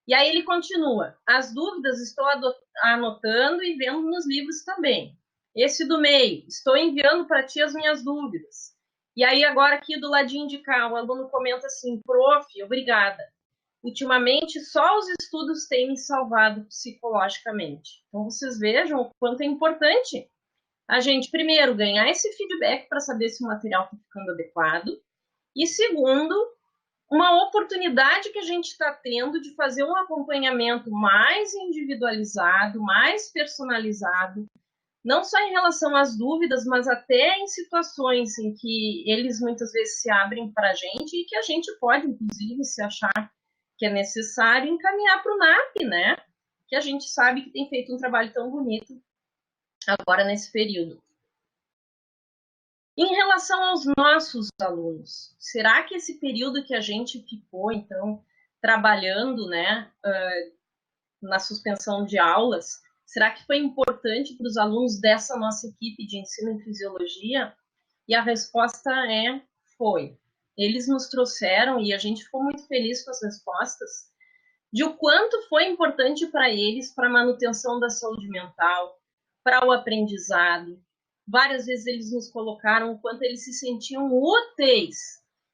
E aí ele continua. As dúvidas estou anotando e vendo nos livros também. Esse do meio, estou enviando para ti as minhas dúvidas. E aí agora aqui do ladinho de cá, o aluno comenta assim, prof, obrigada. Ultimamente, só os estudos têm me salvado psicologicamente. Então, vocês vejam o quanto é importante a gente, primeiro, ganhar esse feedback para saber se o material está ficando adequado. E, segundo, uma oportunidade que a gente está tendo de fazer um acompanhamento mais individualizado, mais personalizado, não só em relação às dúvidas, mas até em situações em que eles muitas vezes se abrem para a gente e que a gente pode, inclusive, se achar que é necessário, encaminhar para o NAP, né? Que a gente sabe que tem feito um trabalho tão bonito agora nesse período. Em relação aos nossos alunos, será que esse período que a gente ficou, então, trabalhando, né, na suspensão de aulas, será que foi importante para os alunos dessa nossa equipe de ensino em fisiologia? E a resposta é foi? Eles nos trouxeram, e a gente ficou muito feliz com as respostas, de o quanto foi importante para eles, para a manutenção da saúde mental, para o aprendizado. Várias vezes eles nos colocaram o quanto eles se sentiam úteis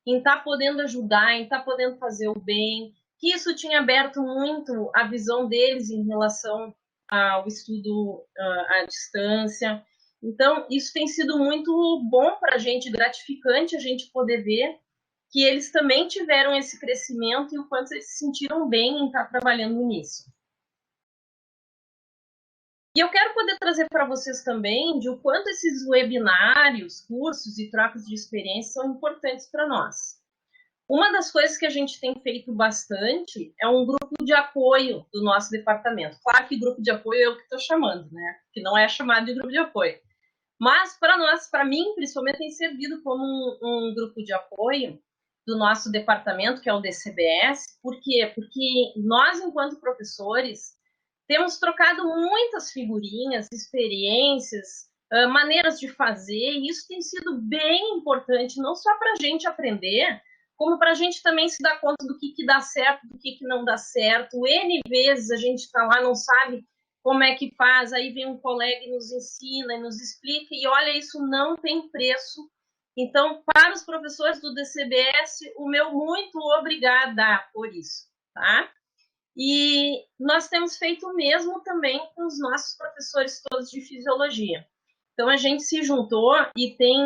em estar podendo ajudar, em estar podendo fazer o bem, que isso tinha aberto muito a visão deles em relação ao estudo à distância. Então, isso tem sido muito bom para a gente, gratificante a gente poder ver que eles também tiveram esse crescimento e o quanto eles se sentiram bem em estar trabalhando nisso. E eu quero poder trazer para vocês também de o quanto esses webinários, cursos e trocas de experiência são importantes para nós. Uma das coisas que a gente tem feito bastante é um grupo de apoio do nosso departamento. Claro que grupo de apoio é o que estou chamando, né? Que não é chamado de grupo de apoio. Mas para nós, para mim, principalmente, tem servido como um grupo de apoio do nosso departamento, que é o DCBS. Por quê? Porque nós, enquanto professores, temos trocado muitas figurinhas, experiências, maneiras de fazer, e isso tem sido bem importante, não só para a gente aprender, como para a gente também se dar conta do que dá certo, do que não dá certo. N vezes a gente está lá, não sabe como é que faz, aí vem um colega e nos ensina, e nos explica, e olha, isso não tem preço. Então, para os professores do DCBS, o meu muito obrigada por isso, tá? E nós temos feito o mesmo também com os nossos professores todos de fisiologia. Então, a gente se juntou e tem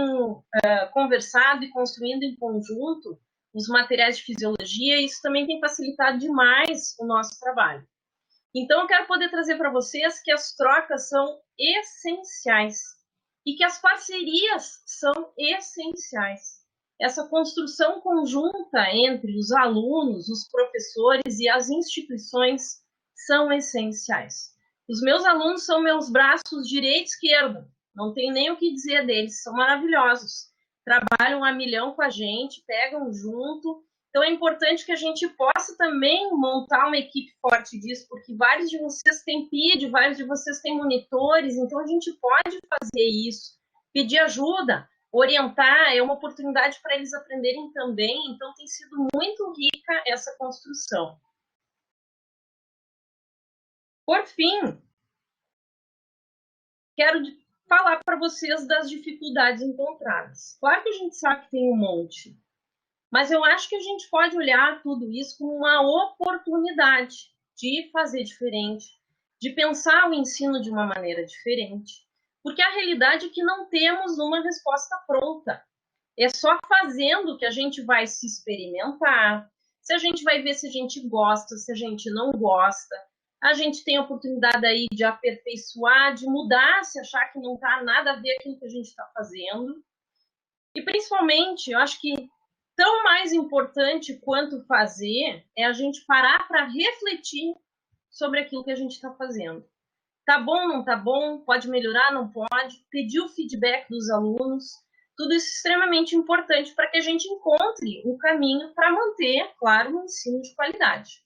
conversado e construindo em conjunto os materiais de fisiologia, e isso também tem facilitado demais o nosso trabalho. Então, eu quero poder trazer para vocês que as trocas são essenciais e que as parcerias são essenciais. Essa construção conjunta entre os alunos, os professores e as instituições são essenciais. Os meus alunos são meus braços direito e esquerdo, não tem nem o que dizer deles, são maravilhosos. Trabalham a milhão com a gente, pegam junto. Então, é importante que a gente possa também montar uma equipe forte disso, porque vários de vocês têm PID, vários de vocês têm monitores, então a gente pode fazer isso, pedir ajuda, orientar, é uma oportunidade para eles aprenderem também, então tem sido muito rica essa construção. Por fim, quero falar para vocês das dificuldades encontradas. Claro que a gente sabe que tem um monte, mas eu acho que a gente pode olhar tudo isso como uma oportunidade de fazer diferente, de pensar o ensino de uma maneira diferente, porque a realidade é que não temos uma resposta pronta. É só fazendo que a gente vai se experimentar, se a gente vai ver se a gente gosta, se a gente não gosta. A gente tem a oportunidade aí de aperfeiçoar, de mudar, se achar que não está nada a ver com aquilo que a gente está fazendo. E principalmente, eu acho que tão mais importante quanto fazer é a gente parar para refletir sobre aquilo que a gente está fazendo. Tá bom, não tá bom? Pode melhorar, não pode? Pedir o feedback dos alunos. Tudo isso é extremamente importante para que a gente encontre o caminho para manter, claro, um ensino de qualidade.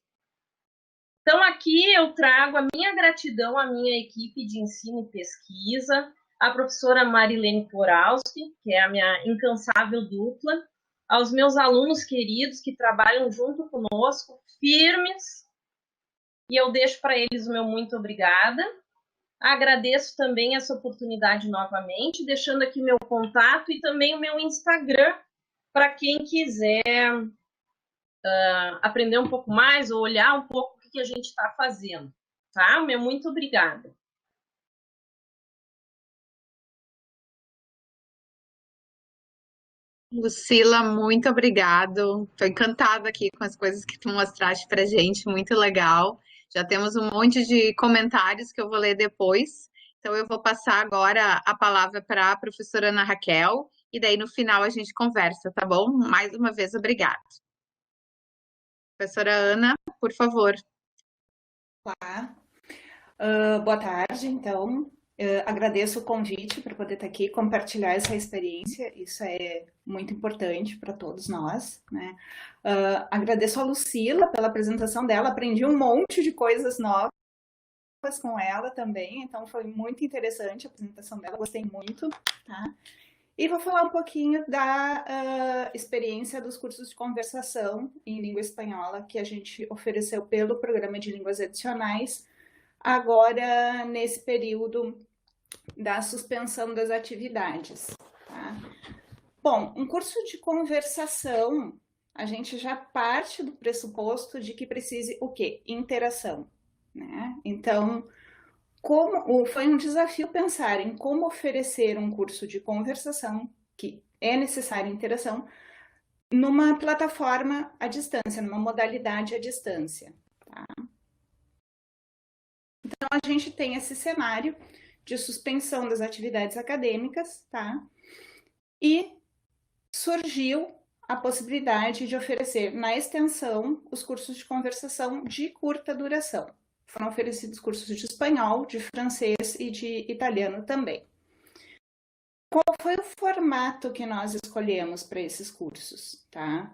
Então, aqui eu trago a minha gratidão à minha equipe de ensino e pesquisa, a professora Marilene Poralski, que é a minha incansável dupla, aos meus alunos queridos que trabalham junto conosco, firmes, e eu deixo para eles o meu muito obrigada. Agradeço também essa oportunidade novamente, deixando aqui meu contato e também o meu Instagram, para quem quiser aprender um pouco mais ou olhar um pouco o que a gente está fazendo. Tá? O meu muito obrigada. Lucila, muito obrigado. Estou encantada aqui com as coisas que tu mostraste para gente, muito legal. Já temos um monte de comentários que eu vou ler depois. Então, eu vou passar agora a palavra para a professora Ana Raquel, e daí no final a gente conversa, tá bom? Mais uma vez, obrigada. Professora Ana, por favor. Olá, boa tarde, então. Agradeço o convite para poder estar aqui, compartilhar essa experiência, isso é muito importante para todos nós, né? Agradeço a Lucila pela apresentação dela, aprendi um monte de coisas novas com ela também, então foi muito interessante a apresentação dela, gostei muito, tá? E vou falar um pouquinho da experiência dos cursos de conversação em língua espanhola que a gente ofereceu pelo Programa de Línguas Adicionais, agora nesse período da suspensão das atividades. Tá? Bom, um curso de conversação, a gente já parte do pressuposto de que precise o quê? Interação. Né? Então, foi um desafio pensar em como oferecer um curso de conversação, que é necessária interação, numa plataforma à distância, numa modalidade à distância. Tá? Então, a gente tem esse cenário de suspensão das atividades acadêmicas, tá? E surgiu a possibilidade de oferecer na extensão os cursos de conversação de curta duração. Foram oferecidos cursos de espanhol, de francês e de italiano também. Qual foi o formato que nós escolhemos para esses cursos? Tá?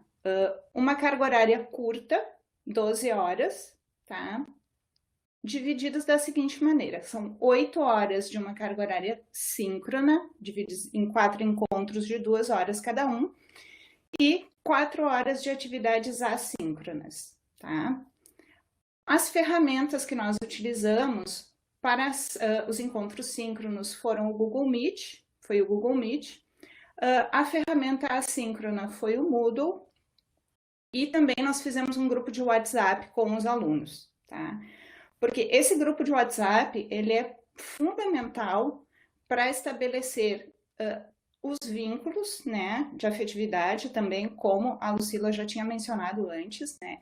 Uma carga horária curta, 12 horas, tá? Divididas da seguinte maneira: são 8 horas de uma carga horária síncrona, divididas em 4 encontros de 2 horas cada um, e 4 horas de atividades assíncronas. Tá? As ferramentas que nós utilizamos para os encontros síncronos foram o Google Meet, a ferramenta assíncrona foi o Moodle, e também nós fizemos um grupo de WhatsApp com os alunos, tá? Porque esse grupo de WhatsApp, ele é fundamental para estabelecer os vínculos, né, de afetividade também, como a Lucila já tinha mencionado antes, né?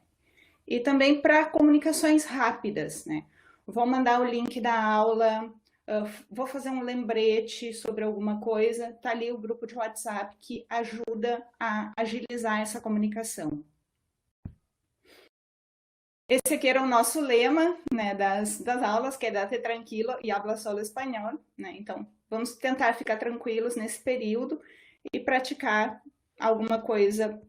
E também para comunicações rápidas, né? Vou mandar o link da aula, vou fazer um lembrete sobre alguma coisa, tá ali o grupo de WhatsApp que ajuda a agilizar essa comunicação. Esse aqui era o nosso lema, né, das aulas, que é Date tranquilo e habla solo espanhol, né? Então, vamos tentar ficar tranquilos nesse período e praticar alguma coisa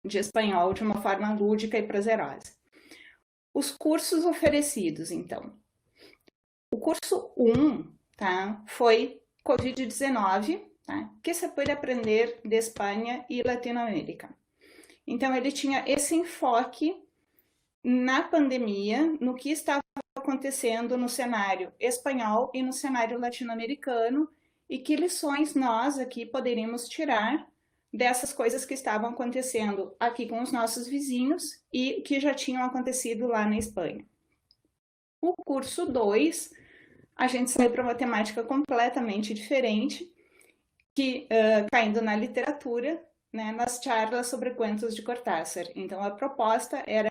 de espanhol de uma forma lúdica e prazerosa. Os cursos oferecidos, então. O curso 1, tá, foi Covid-19, tá? Que se pode aprender de Espanha e Latinoamérica. Então, ele tinha esse enfoque na pandemia, no que estava acontecendo no cenário espanhol e no cenário latino-americano, e que lições nós aqui poderíamos tirar dessas coisas que estavam acontecendo aqui com os nossos vizinhos e que já tinham acontecido lá na Espanha. O curso 2, a gente saiu para uma temática completamente diferente, que caindo na literatura, né, nas charlas sobre contos de Cortázar. Então, a proposta era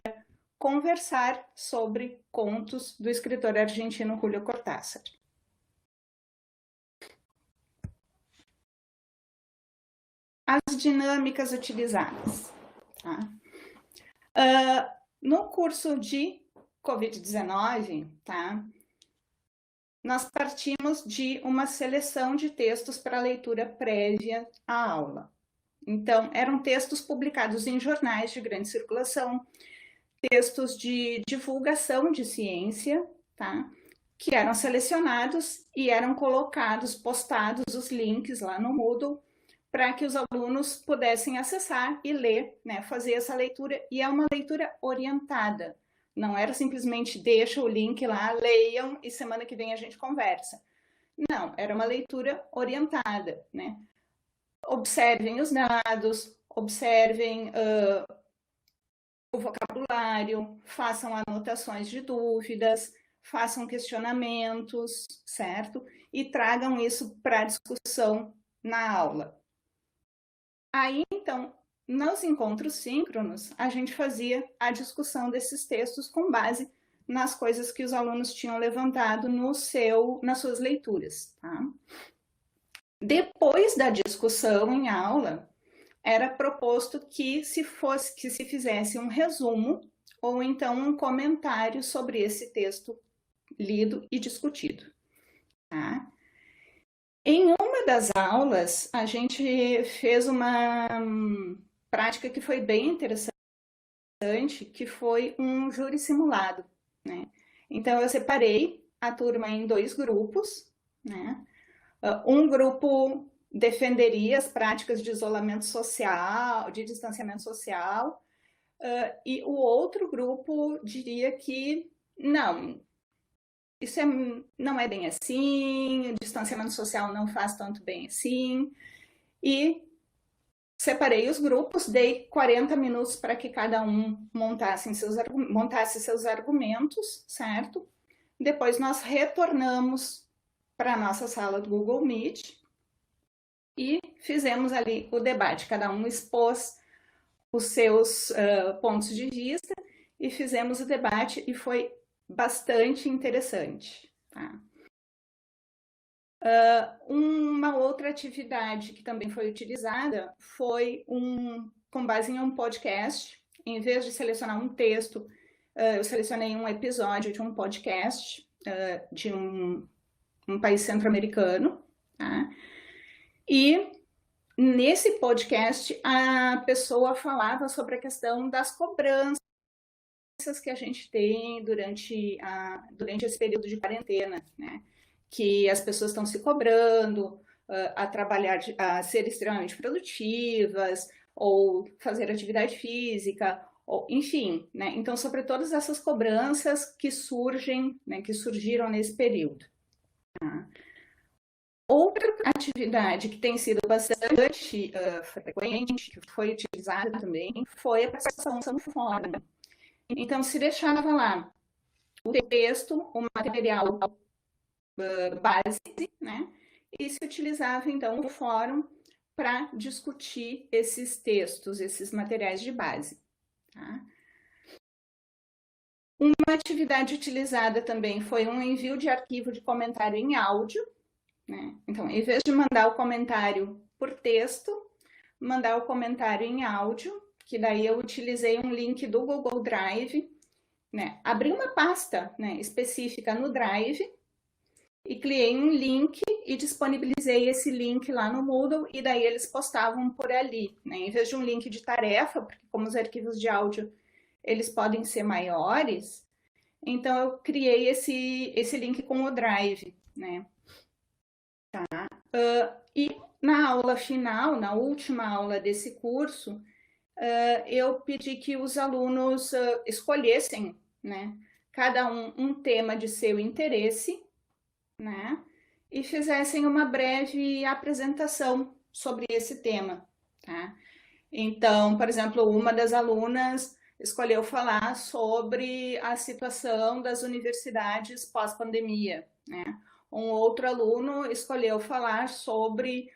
conversar sobre contos do escritor argentino Julio Cortázar. As dinâmicas utilizadas. Tá? No curso de Covid-19, tá? Nós partimos de uma seleção de textos para leitura prévia à aula. Então, eram textos publicados em jornais de grande circulação, textos de divulgação de ciência, tá? Que eram selecionados e eram colocados, postados os links lá no Moodle, para que os alunos pudessem acessar e ler, né, fazer essa leitura, e é uma leitura orientada. Não era simplesmente deixa o link lá, leiam e semana que vem a gente conversa. Não, era uma leitura orientada, né? Observem os dados, observem o vocabulário, façam anotações de dúvidas, façam questionamentos, certo? E tragam isso para a discussão na aula. Aí, então, nos encontros síncronos, a gente fazia a discussão desses textos com base nas coisas que os alunos tinham levantado nas suas leituras. Tá? Depois da discussão em aula, era proposto que se fizesse um resumo ou então um comentário sobre esse texto lido e discutido. Tá? Em uma das aulas, a gente fez uma prática que foi bem interessante, que foi um júri simulado, né? Então, eu separei a turma em 2 grupos, né? Um grupo defenderia as práticas de isolamento social, de distanciamento social, e o outro grupo diria que não, isso não é bem assim, o distanciamento social não faz tanto bem assim, e separei os grupos, dei 40 minutos para que cada um montasse seus argumentos, certo? Depois nós retornamos para a nossa sala do Google Meet e fizemos ali o debate. Cada um expôs os seus pontos de vista e fizemos o debate e foi bastante interessante. Tá? Uma outra atividade que também foi utilizada foi com base em um podcast. Em vez de selecionar um texto, eu selecionei um episódio de um podcast de um país centro-americano. Tá? E nesse podcast, a pessoa falava sobre a questão das cobranças que a gente tem durante esse período de quarentena, né? Que as pessoas estão se cobrando a trabalhar, a ser extremamente produtivas, ou fazer atividade física, ou, enfim, né? Então, sobre todas essas cobranças que surgem, né, que surgiram nesse período. Tá? Outra atividade que tem sido bastante frequente, que foi utilizada também, foi a participação no fórum. Então, se deixava lá o texto, o material base, né? E se utilizava, então, o fórum para discutir esses textos, esses materiais de base. Tá? Uma atividade utilizada também foi um envio de arquivo de comentário em áudio, né? Então, em vez de mandar o comentário por texto, mandar o comentário em áudio, que daí eu utilizei um link do Google Drive, né? Abri uma pasta, né, específica no Drive e criei um link e disponibilizei esse link lá no Moodle e daí eles postavam por ali, né? Em vez de um link de tarefa, porque como os arquivos de áudio eles podem ser maiores, então eu criei esse link com o Drive, né? Tá? E na aula final, na última aula desse curso, eu pedi que os alunos escolhessem, né, cada um tema de seu interesse, né, e fizessem uma breve apresentação sobre esse tema. Tá? Então, por exemplo, uma das alunas escolheu falar sobre a situação das universidades pós-pandemia, né? Um outro aluno escolheu falar sobre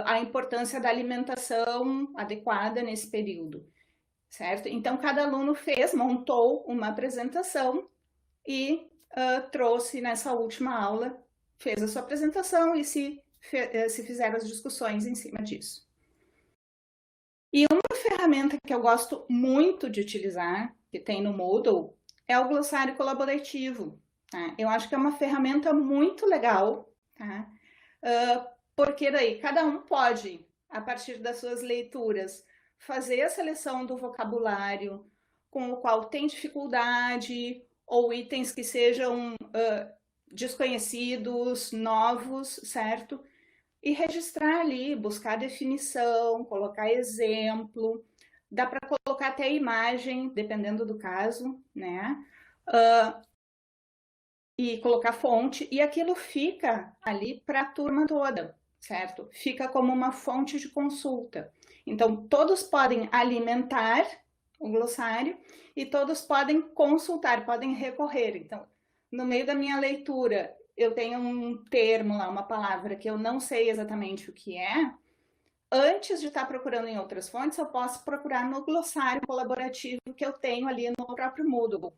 a importância da alimentação adequada nesse período, certo? Então, cada aluno montou uma apresentação e trouxe nessa última aula, fez a sua apresentação e se fizeram as discussões em cima disso. E uma ferramenta que eu gosto muito de utilizar, que tem no Moodle, é o glossário colaborativo. Tá? Eu acho que é uma ferramenta muito legal, tá? Porque daí cada um pode, a partir das suas leituras, fazer a seleção do vocabulário com o qual tem dificuldade, ou itens que sejam desconhecidos, novos, certo? E registrar ali, buscar definição, colocar exemplo, dá para colocar até imagem, dependendo do caso, né? E colocar fonte, e aquilo fica ali para a turma toda, certo? Fica como uma fonte de consulta. Então, todos podem alimentar o glossário e todos podem consultar, podem recorrer. Então, no meio da minha leitura, eu tenho um termo lá, uma palavra que eu não sei exatamente o que é. Antes de estar procurando em outras fontes, eu posso procurar no glossário colaborativo que eu tenho ali no próprio Moodle.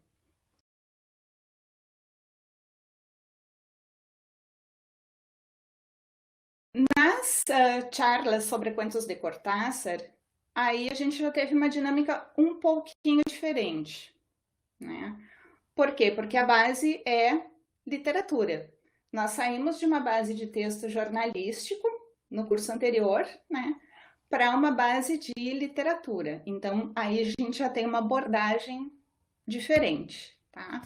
Nas charlas sobre Cuentos de Cortázar, aí a gente já teve uma dinâmica um pouquinho diferente, né? Por quê? Porque a base é literatura. Nós saímos de uma base de texto jornalístico no curso anterior, né, para uma base de literatura. Então, aí a gente já tem uma abordagem diferente, tá?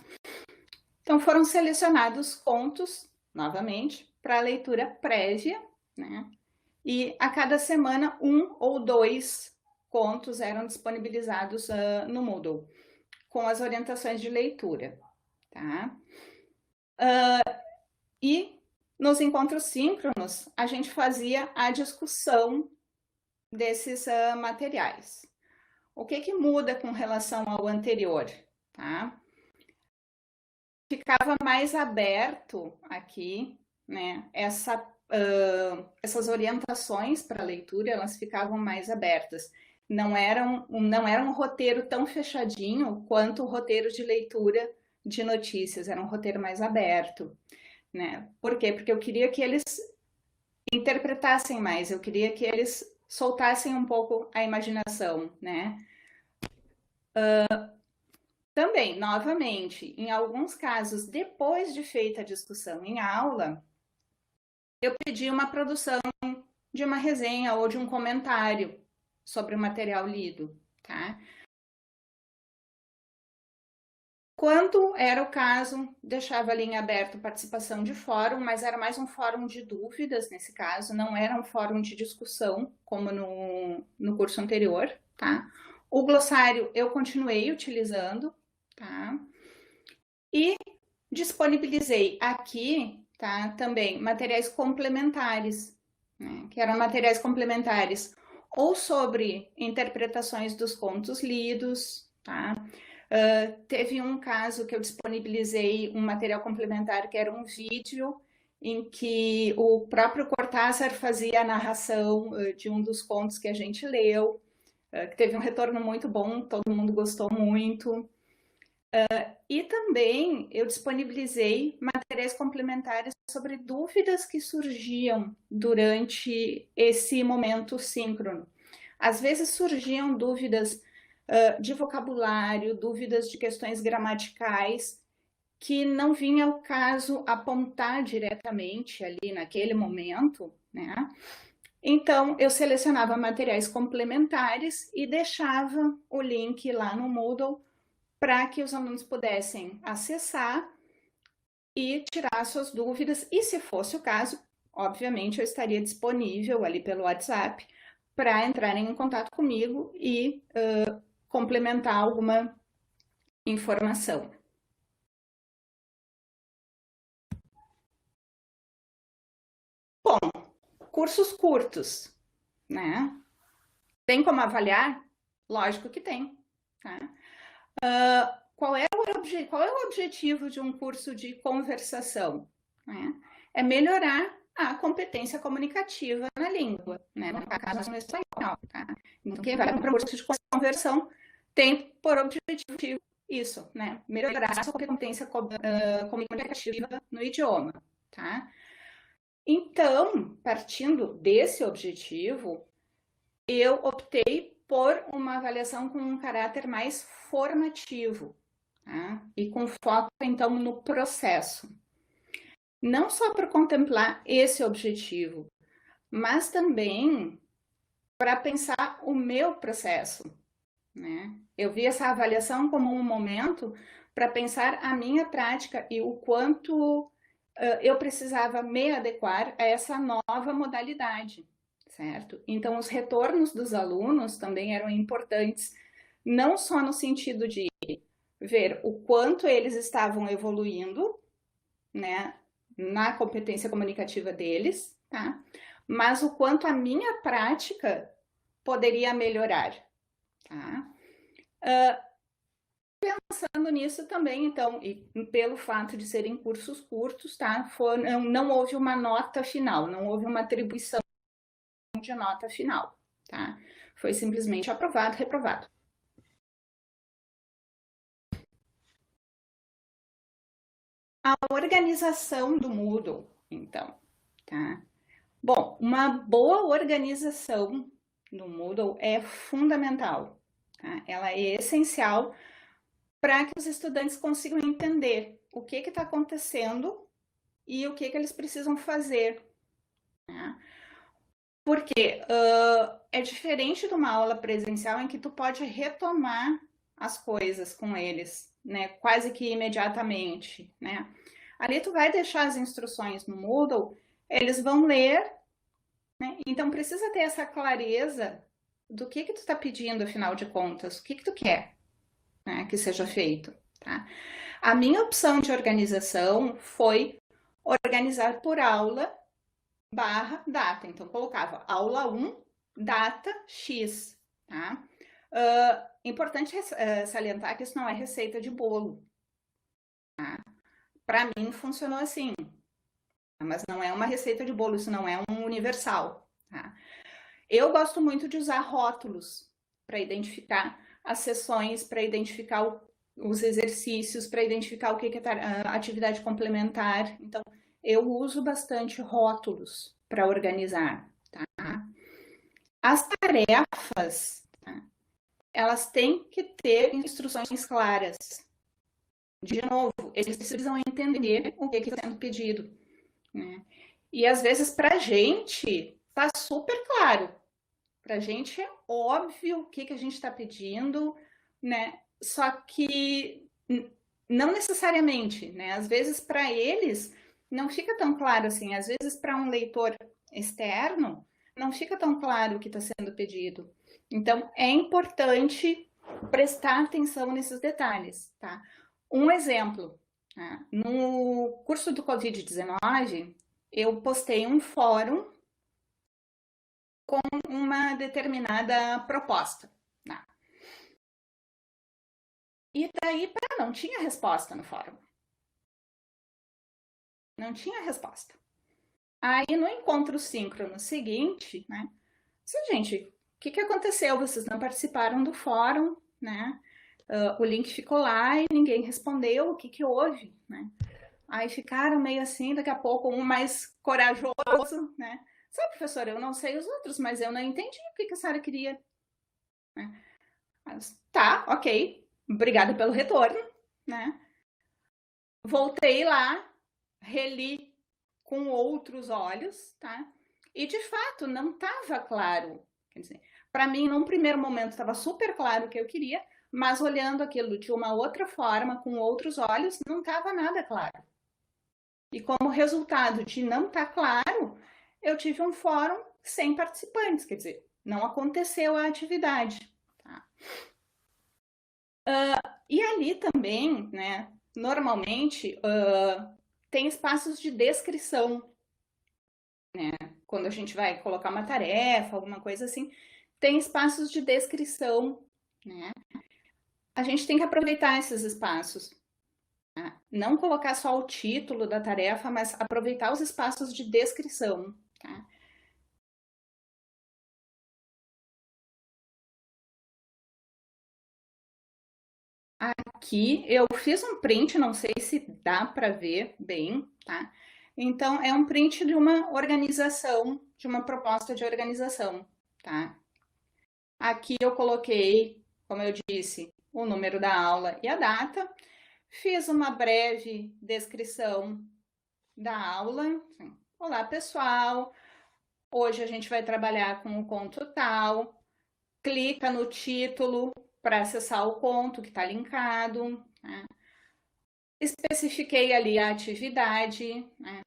Então, foram selecionados contos, novamente, para leitura prévia, né? e a cada semana 1 ou 2 contos eram disponibilizados no Moodle, com as orientações de leitura, tá? E nos encontros síncronos, a gente fazia a discussão desses materiais. O que muda com relação ao anterior, tá? Ficava mais aberto aqui, né? Essas orientações para leitura, elas ficavam mais abertas. Não era um roteiro tão fechadinho quanto o roteiro de leitura de notícias, era um roteiro mais aberto, né? Por quê? Porque eu queria que eles interpretassem mais, eu queria que eles soltassem um pouco a imaginação, né? Também, novamente, em alguns casos, depois de feita a discussão em aula, eu pedi uma produção de uma resenha ou de um comentário sobre o material lido, tá? Quando era o caso, deixava ali em aberto participação de fórum, mas era mais um fórum de dúvidas nesse caso, não era um fórum de discussão, como no curso anterior, tá? O glossário eu continuei utilizando, tá? E disponibilizei aqui, tá, também materiais complementares, né, que eram materiais complementares ou sobre interpretações dos contos lidos, tá? Teve um caso que eu disponibilizei um material complementar que era um vídeo em que o próprio Cortázar fazia a narração de um dos contos que a gente leu, que teve um retorno muito bom, todo mundo gostou muito. E também eu disponibilizei materiais complementares sobre dúvidas que surgiam durante esse momento síncrono. Às vezes surgiam dúvidas de vocabulário, dúvidas de questões gramaticais, que não vinha ao caso apontar diretamente ali naquele momento, né? Então, eu selecionava materiais complementares e deixava o link lá no Moodle para que os alunos pudessem acessar e tirar suas dúvidas. E se fosse o caso, obviamente eu estaria disponível ali pelo WhatsApp para entrarem em contato comigo e complementar alguma informação. Bom, cursos curtos, né? Tem como avaliar? Lógico que tem, tá? Qual é o objetivo de um curso de conversação? Né? É melhorar a competência comunicativa na língua, né? No caso, no espanhol. Tá? Então, quem vai para um curso de conversão tem por objetivo isso, né? Melhorar a sua competência comunicativa no idioma. Tá? Então, partindo desse objetivo, eu optei por uma avaliação com um caráter mais formativo, tá? E com foco, então, no processo. Não só para contemplar esse objetivo, mas também para pensar o meu processo, né? Eu vi essa avaliação como um momento para pensar a minha prática e o quanto eu precisava me adequar a essa nova modalidade, certo? Então, os retornos dos alunos também eram importantes, não só no sentido de ver o quanto eles estavam evoluindo, né, na competência comunicativa deles, tá? Mas o quanto a minha prática poderia melhorar, tá? Pensando nisso também, então, e pelo fato de serem cursos curtos, tá? Não houve uma nota final, não houve uma atribuição de nota final, tá? Foi simplesmente aprovado, reprovado. A organização do Moodle, então, tá? Bom, uma boa organização do Moodle é fundamental, tá? Ela é essencial para que os estudantes consigam entender o que está acontecendo e o que eles precisam fazer, tá? Porque é diferente de uma aula presencial em que tu pode retomar as coisas com eles, né? Quase que imediatamente, né? Ali tu vai deixar as instruções no Moodle, eles vão ler né? Então, precisa ter essa clareza do que tu está pedindo, afinal de contas, o que tu quer, né, que seja feito, tá? A minha opção de organização foi organizar por aula / data. Então, colocava aula 1, data X, tá? Importante salientar que isso não é receita de bolo, tá? Para mim, funcionou assim, mas não é uma receita de bolo, isso não é um universal, tá? Eu gosto muito de usar rótulos para identificar as sessões, para identificar os exercícios, para identificar o que é atividade complementar. Então, eu uso bastante rótulos para organizar, tá? As tarefas, tá? Elas têm que ter instruções claras. De novo, eles precisam entender o que está sendo pedido, né? E às vezes para a gente está super claro. Para a gente é óbvio o que a gente está pedindo, né? Só que não necessariamente, né? Às vezes para eles não fica tão claro assim. Às vezes para um leitor externo não fica tão claro o que está sendo pedido. Então é importante prestar atenção nesses detalhes, tá? Um exemplo, tá? No curso do Covid-19, eu postei um fórum com uma determinada proposta, né? E daí, não tinha resposta no fórum. Não tinha resposta. Aí, no encontro síncrono seguinte, né? Gente, o que aconteceu? Vocês não participaram do fórum, né? O link ficou lá e ninguém respondeu. O que houve, né? Aí ficaram meio assim, daqui a pouco um mais corajoso, né? Sabe, professor, eu não sei os outros, mas eu não entendi o que a senhora queria, né? Mas, tá, ok, obrigada pelo retorno, né? Voltei lá, reli com outros olhos, tá? E de fato não estava claro. Quer dizer, para mim, num primeiro momento, estava super claro o que eu queria, mas olhando aquilo de uma outra forma, com outros olhos, não estava nada claro. E como resultado de não estar claro, eu tive um fórum sem participantes, quer dizer, não aconteceu a atividade. Tá? E ali também, né, normalmente, tem espaços de descrição, né? Quando a gente vai colocar uma tarefa, alguma coisa assim, tem espaços de descrição, né? A gente tem que aproveitar esses espaços. Tá? Não colocar só o título da tarefa, mas aproveitar os espaços de descrição. Tá? Aqui eu fiz um print, não sei se dá para ver bem, tá? Então, é um print de uma organização, de uma proposta de organização, tá? Aqui eu coloquei, como eu disse, o número da aula e a data. Fiz uma breve descrição da aula. Olá, pessoal. Hoje a gente vai trabalhar com o conto tal. Clica no título para acessar o conto que está linkado. Né? Especifiquei ali a atividade. Né?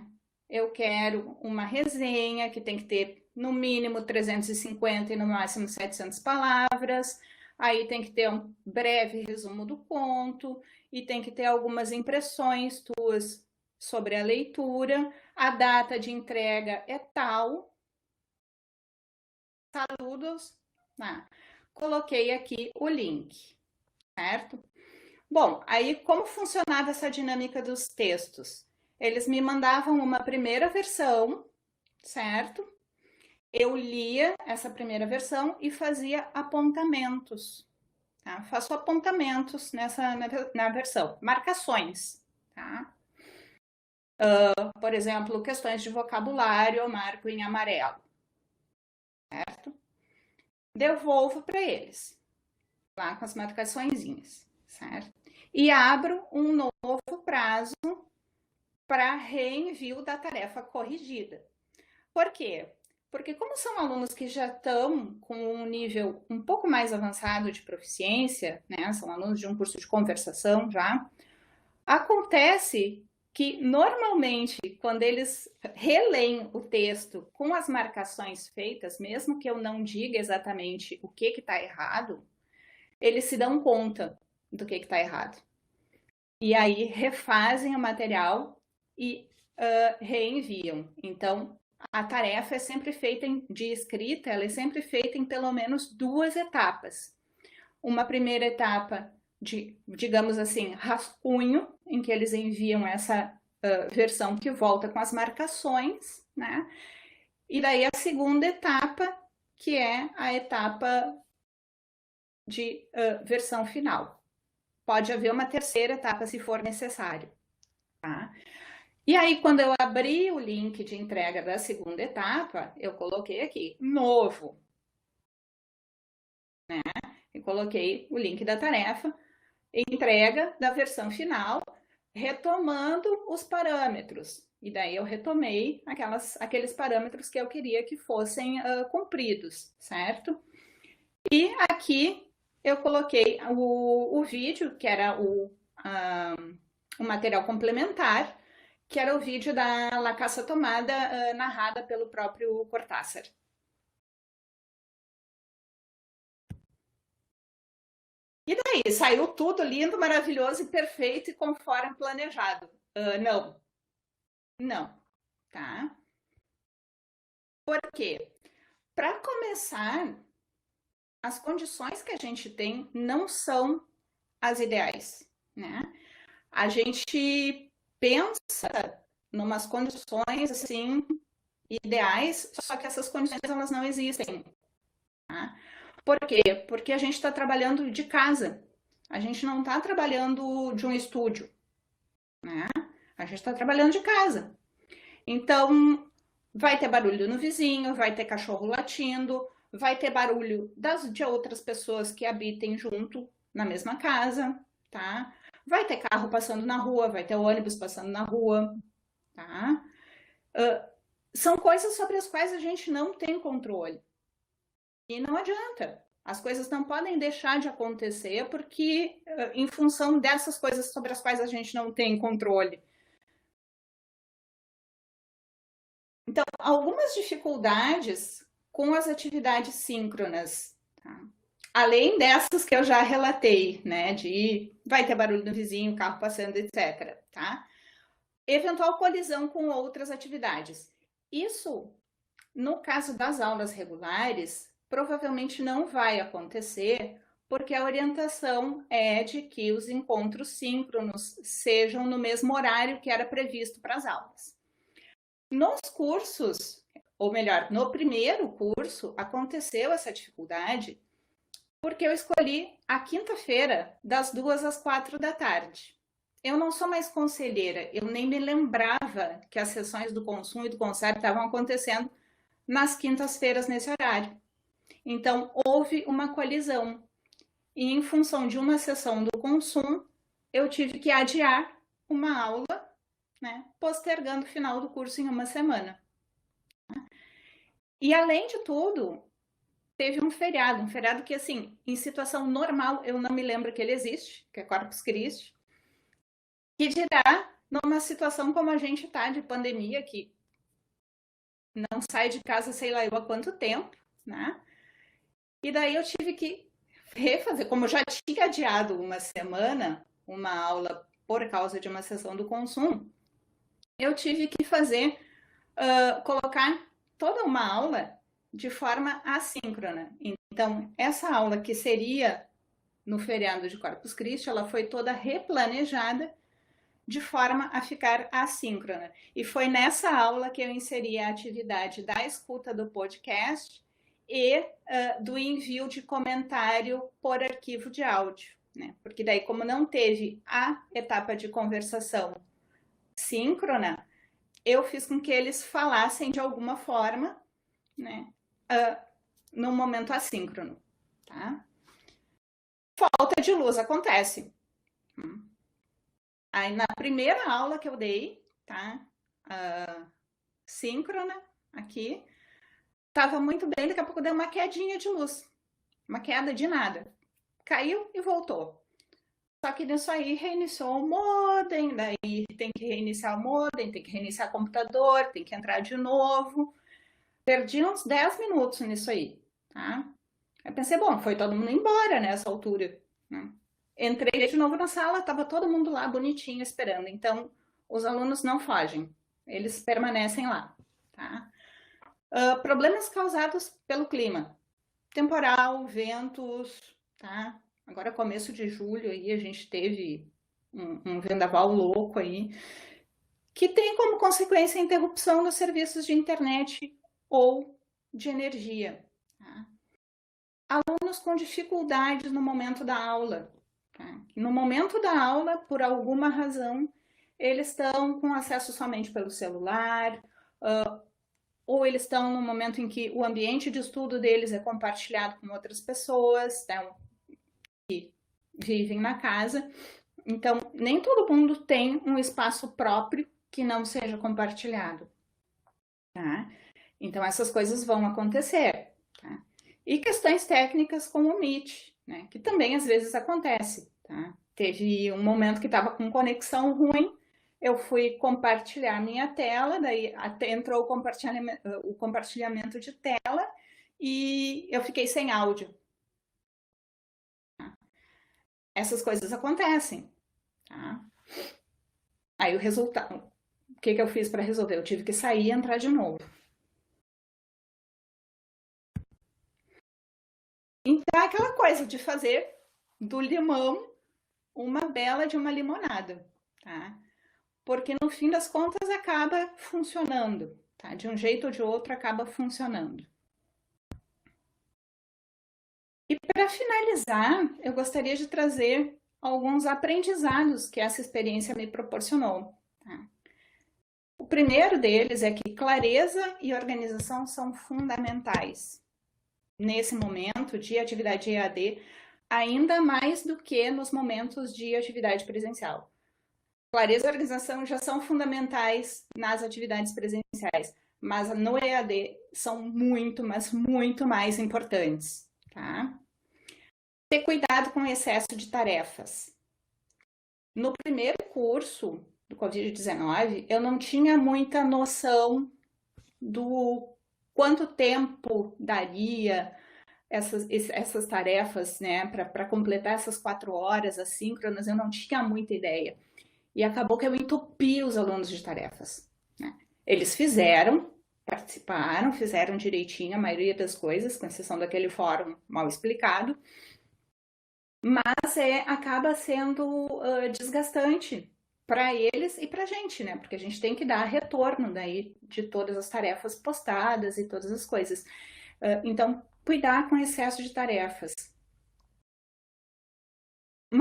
Eu quero uma resenha que tem que ter no mínimo 350 e no máximo 700 palavras. Aí tem que ter um breve resumo do conto e tem que ter algumas impressões tuas sobre a leitura. A data de entrega é tal. Saludos. Coloquei aqui o link, certo? Bom, aí como funcionava essa dinâmica dos textos? Eles me mandavam uma primeira versão, certo? Eu lia essa primeira versão e fazia apontamentos. Tá? Faço apontamentos na versão, marcações. Tá? Por exemplo, questões de vocabulário eu marco em amarelo. Certo? Devolvo para eles, lá com as marcaçõezinhas, certo? E abro um novo prazo para reenvio da tarefa corrigida. Por quê? Porque como são alunos que já estão com um nível um pouco mais avançado de proficiência, né? São alunos de um curso de conversação já, acontece que normalmente, quando eles releem o texto com as marcações feitas, mesmo que eu não diga exatamente o que está errado, eles se dão conta do que está errado. E aí refazem o material e reenviam. Então, a tarefa é sempre feita de escrita, ela é sempre feita em pelo menos 2 etapas. Uma primeira etapa de, digamos assim, rascunho, em que eles enviam essa versão que volta com as marcações, né? E daí a segunda etapa, que é a etapa de versão final. Pode haver uma terceira etapa se for necessário, tá? E aí, quando eu abri o link de entrega da segunda etapa, eu coloquei aqui, novo, né? E coloquei o link da tarefa, entrega da versão final, retomando os parâmetros. E daí eu retomei aqueles parâmetros que eu queria que fossem cumpridos, certo? E aqui eu coloquei o vídeo, que era o material complementar, que era o vídeo da La Caça Tomada, narrada pelo próprio Cortázar. E daí, saiu tudo lindo, maravilhoso e perfeito e conforme planejado. Não. Não, tá? Por quê? Para começar, as condições que a gente tem não são as ideais, né? A gente pensa numas condições, assim, ideais, só que essas condições, elas não existem, tá? Por quê? Porque a gente está trabalhando de casa. A gente não está trabalhando de um estúdio, né? A gente está trabalhando de casa. Então, vai ter barulho no vizinho, vai ter cachorro latindo, vai ter barulho de outras pessoas que habitem junto na mesma casa, tá? Vai ter carro passando na rua, vai ter ônibus passando na rua, tá? São coisas sobre as quais a gente não tem controle. E não adianta. As coisas não podem deixar de acontecer porque, em função dessas coisas sobre as quais a gente não tem controle. Então, algumas dificuldades com as atividades síncronas, tá? Além dessas que eu já relatei, né, de vai ter barulho no vizinho, carro passando, etc, tá? Eventual colisão com outras atividades. Isso, no caso das aulas regulares, provavelmente não vai acontecer, porque a orientação é de que os encontros síncronos sejam no mesmo horário que era previsto para as aulas. Nos cursos, ou melhor, no primeiro curso, aconteceu essa dificuldade porque eu escolhi a quinta-feira, das 2 às 4 da tarde. Eu não sou mais conselheira, eu nem me lembrava que as sessões do Consum e do Conserv estavam acontecendo nas quintas-feiras nesse horário. Então, houve uma colisão. E em função de uma sessão do Consum, eu tive que adiar uma aula, né, postergando o final do curso em uma semana. E além de tudo, teve um feriado que, assim, em situação normal, eu não me lembro que ele existe, que é Corpus Christi, que dirá numa situação como a gente está de pandemia, que não sai de casa, sei lá eu há quanto tempo, né? E daí eu tive que refazer, como eu já tinha adiado uma semana, uma aula por causa de uma sessão do Consum, eu tive que fazer, colocar toda uma aula de forma assíncrona. Então, essa aula que seria no feriado de Corpus Christi, ela foi toda replanejada de forma a ficar assíncrona. E foi nessa aula que eu inseri a atividade da escuta do podcast e do envio de comentário por arquivo de áudio, né? Porque daí, como não teve a etapa de conversação síncrona, eu fiz com que eles falassem de alguma forma, né, no momento assíncrono, tá? Falta de luz acontece. Aí na primeira aula que eu dei, tá? Síncrona aqui, tava muito bem, daqui a pouco deu uma quedinha de luz, uma queda de nada, caiu e voltou. Só que nisso aí reiniciou o modem, daí tem que reiniciar o modem, tem que reiniciar o computador, tem que entrar de novo. Perdi uns 10 minutos nisso aí, tá? Eu pensei, bom, foi todo mundo embora nessa altura, né? Entrei de novo na sala, estava todo mundo lá bonitinho esperando. Então, os alunos não fogem, eles permanecem lá, tá? Problemas causados pelo clima. Temporal, ventos, tá? Agora, começo de julho, aí a gente teve um vendaval louco aí, que tem como consequência a interrupção dos serviços de internet ou de energia. Tá? Alunos com dificuldades no momento da aula. Tá? No momento da aula, por alguma razão, eles estão com acesso somente pelo celular, ou eles estão no momento em que o ambiente de estudo deles é compartilhado com outras pessoas, tá? Que vivem na casa. Então, nem todo mundo tem um espaço próprio que não seja compartilhado. Tá? Então, essas coisas vão acontecer. Tá? E questões técnicas como o Meet, né? Que também às vezes acontece. Tá? Teve um momento que estava com conexão ruim, eu fui compartilhar minha tela, daí entrou o compartilhamento de tela e eu fiquei sem áudio. Tá? Essas coisas acontecem. Tá? Aí o resultado, o que eu fiz para resolver? Eu tive que sair e entrar de novo. Então é aquela coisa de fazer do limão uma bela de uma limonada, tá? Porque no fim das contas acaba funcionando, tá? De um jeito ou de outro acaba funcionando. E para finalizar, eu gostaria de trazer alguns aprendizados que essa experiência me proporcionou. Tá? O primeiro deles é que clareza e organização são fundamentais nesse momento de atividade EAD, ainda mais do que nos momentos de atividade presencial. Clareza e organização já são fundamentais nas atividades presenciais, mas no EAD são muito, mas muito mais importantes. Tá? Ter cuidado com o excesso de tarefas. No primeiro curso do Covid-19, eu não tinha muita noção do quanto tempo daria essas tarefas, né, para completar essas 4 horas assíncronas, eu não tinha muita ideia. E acabou que eu entupi os alunos de tarefas. Né? Eles participaram, fizeram direitinho a maioria das coisas, com exceção daquele fórum mal explicado, mas acaba sendo desgastante para eles e para a gente, né? Porque a gente tem que dar retorno daí de todas as tarefas postadas e todas as coisas. Então, cuidar com excesso de tarefas.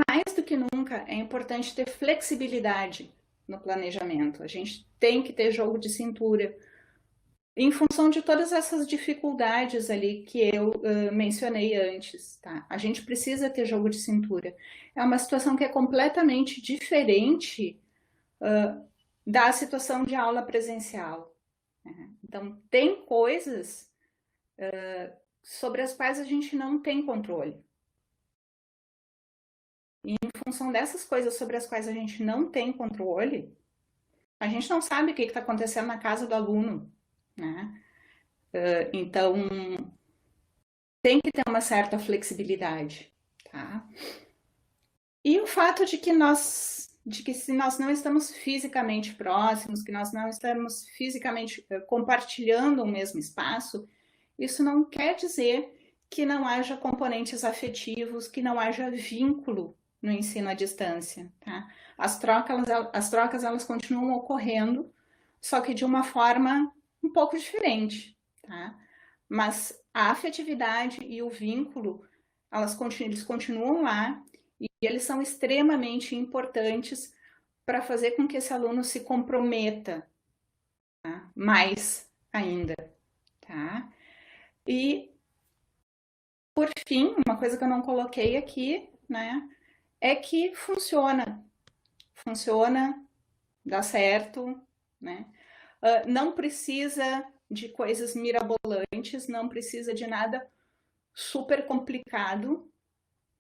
Mais do que nunca, é importante ter flexibilidade no planejamento. A gente tem que ter jogo de cintura em função de todas essas dificuldades ali que eu mencionei antes. Tá? A gente precisa ter jogo de cintura. É uma situação que é completamente diferente da situação de aula presencial. Né? Então, tem coisas sobre as quais a gente não tem controle. E em função dessas coisas sobre as quais a gente não tem controle, a gente não sabe o que está acontecendo na casa do aluno, né? Então, tem que ter uma certa flexibilidade, tá? E o fato de que se nós não estamos fisicamente próximos, que nós não estamos fisicamente compartilhando o mesmo espaço, isso não quer dizer que não haja componentes afetivos, que não haja vínculo no ensino à distância. Tá? As trocas elas continuam ocorrendo, só que de uma forma um pouco diferente. Tá? Mas a afetividade e o vínculo, eles continuam lá e eles são extremamente importantes para fazer com que esse aluno se comprometa, tá? Mais ainda. Tá? E, por fim, uma coisa que eu não coloquei aqui, né, é que funciona, dá certo, né? Não precisa de coisas mirabolantes, não precisa de nada super complicado,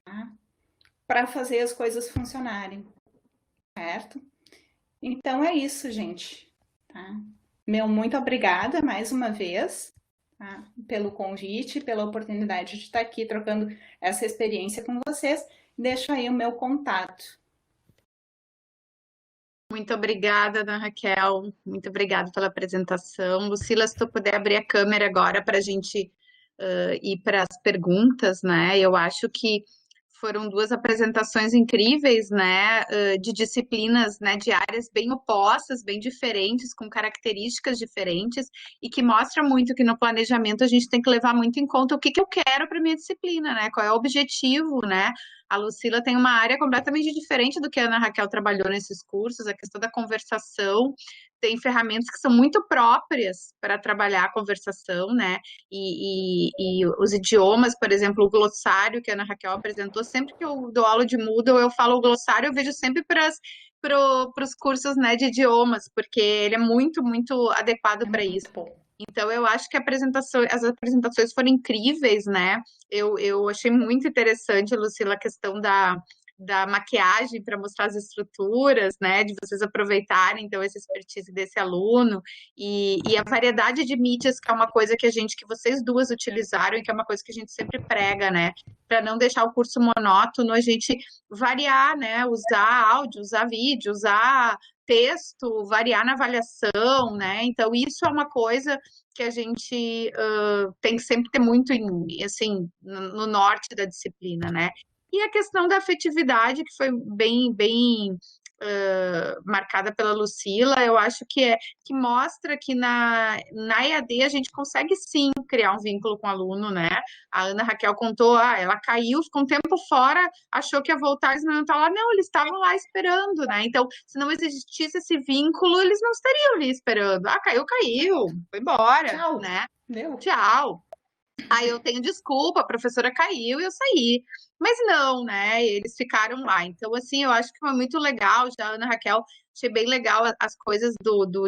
tá? para fazer as coisas funcionarem, certo? Então é isso, gente. Tá? Muito obrigada mais uma vez, tá? Pelo convite, pela oportunidade de estar aqui trocando essa experiência com vocês. Deixo aí o meu contato. Muito obrigada, Ana Raquel. Muito obrigada pela apresentação. Lucila, se tu puder abrir a câmera agora para a gente ir para as perguntas, né? Eu acho que foram duas apresentações incríveis, né? De disciplinas, né? De áreas bem opostas, bem diferentes, com características diferentes, e que mostra muito que no planejamento a gente tem que levar muito em conta o que eu quero para minha disciplina, né? Qual é o objetivo, né? A Lucila tem uma área completamente diferente do que a Ana Raquel trabalhou nesses cursos, a questão da conversação, tem ferramentas que são muito próprias para trabalhar a conversação, né? E os idiomas, por exemplo, o glossário que a Ana Raquel apresentou, sempre que eu dou aula de Moodle, eu falo o glossário, eu vejo sempre para os cursos, né, de idiomas, porque ele é muito, muito adequado para isso. Bom. Então, eu acho que as apresentações foram incríveis, né? Eu achei muito interessante, Lucila, a questão da maquiagem para mostrar as estruturas, né? De vocês aproveitarem, então, essa expertise desse aluno e a variedade de mídias, que é uma coisa que vocês duas utilizaram e que é uma coisa que a gente sempre prega, né? Para não deixar o curso monótono, a gente variar, né? Usar áudio, usar vídeo, usar texto, variar na avaliação, né? Então, isso é uma coisa que a gente tem que sempre ter muito, assim, no norte da disciplina, né? E a questão da afetividade, que foi bem marcada pela Lucila, eu acho que mostra que na EAD a gente consegue sim criar um vínculo com o aluno, né? A Ana Raquel contou, ela caiu, ficou um tempo fora, achou que ia voltar, eles não iam estar lá. Não, eles estavam lá esperando, né? Então, se não existisse esse vínculo, eles não estariam ali esperando. Caiu, foi embora, Tchau. né? Deu. Tchau. Aí eu tenho desculpa, a professora caiu e eu saí. Mas não, né? Eles ficaram lá. Então, assim, eu acho que foi muito legal. Já a Ana Raquel, achei bem legal as coisas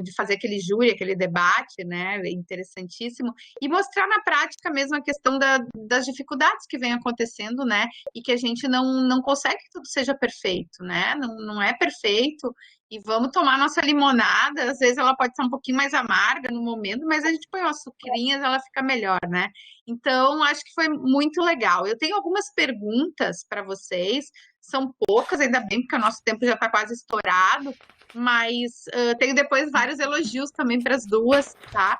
de fazer aquele júri, aquele debate, né? Interessantíssimo. E mostrar na prática mesmo a questão das dificuldades que vem acontecendo, né? E que a gente não consegue que tudo seja perfeito, né? Não é perfeito. E vamos tomar nossa limonada. Às vezes ela pode ser um pouquinho mais amarga no momento, mas a gente põe umas sucrinhas, ela fica melhor, né? Então, acho que foi muito legal. Eu tenho algumas perguntas para vocês, são poucas, ainda bem, porque o nosso tempo já está quase estourado, mas tenho depois vários elogios também para as duas, tá?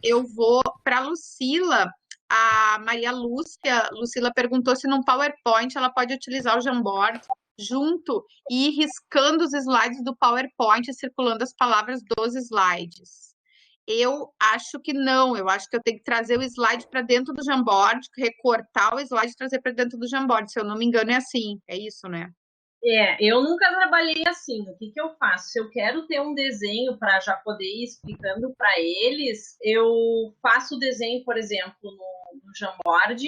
Eu vou para a Lucila. A Maria Lucila perguntou se no PowerPoint ela pode utilizar o Jamboard junto e ir riscando os slides do PowerPoint, circulando as palavras dos slides. Eu acho que não, eu acho que eu tenho que trazer o slide para dentro do Jamboard, recortar o slide e trazer para dentro do Jamboard, se eu não me engano é assim, é isso, né? Eu nunca trabalhei assim. O que eu faço? Se eu quero ter um desenho para já poder ir explicando para eles, eu faço o desenho, por exemplo, no Jamboard,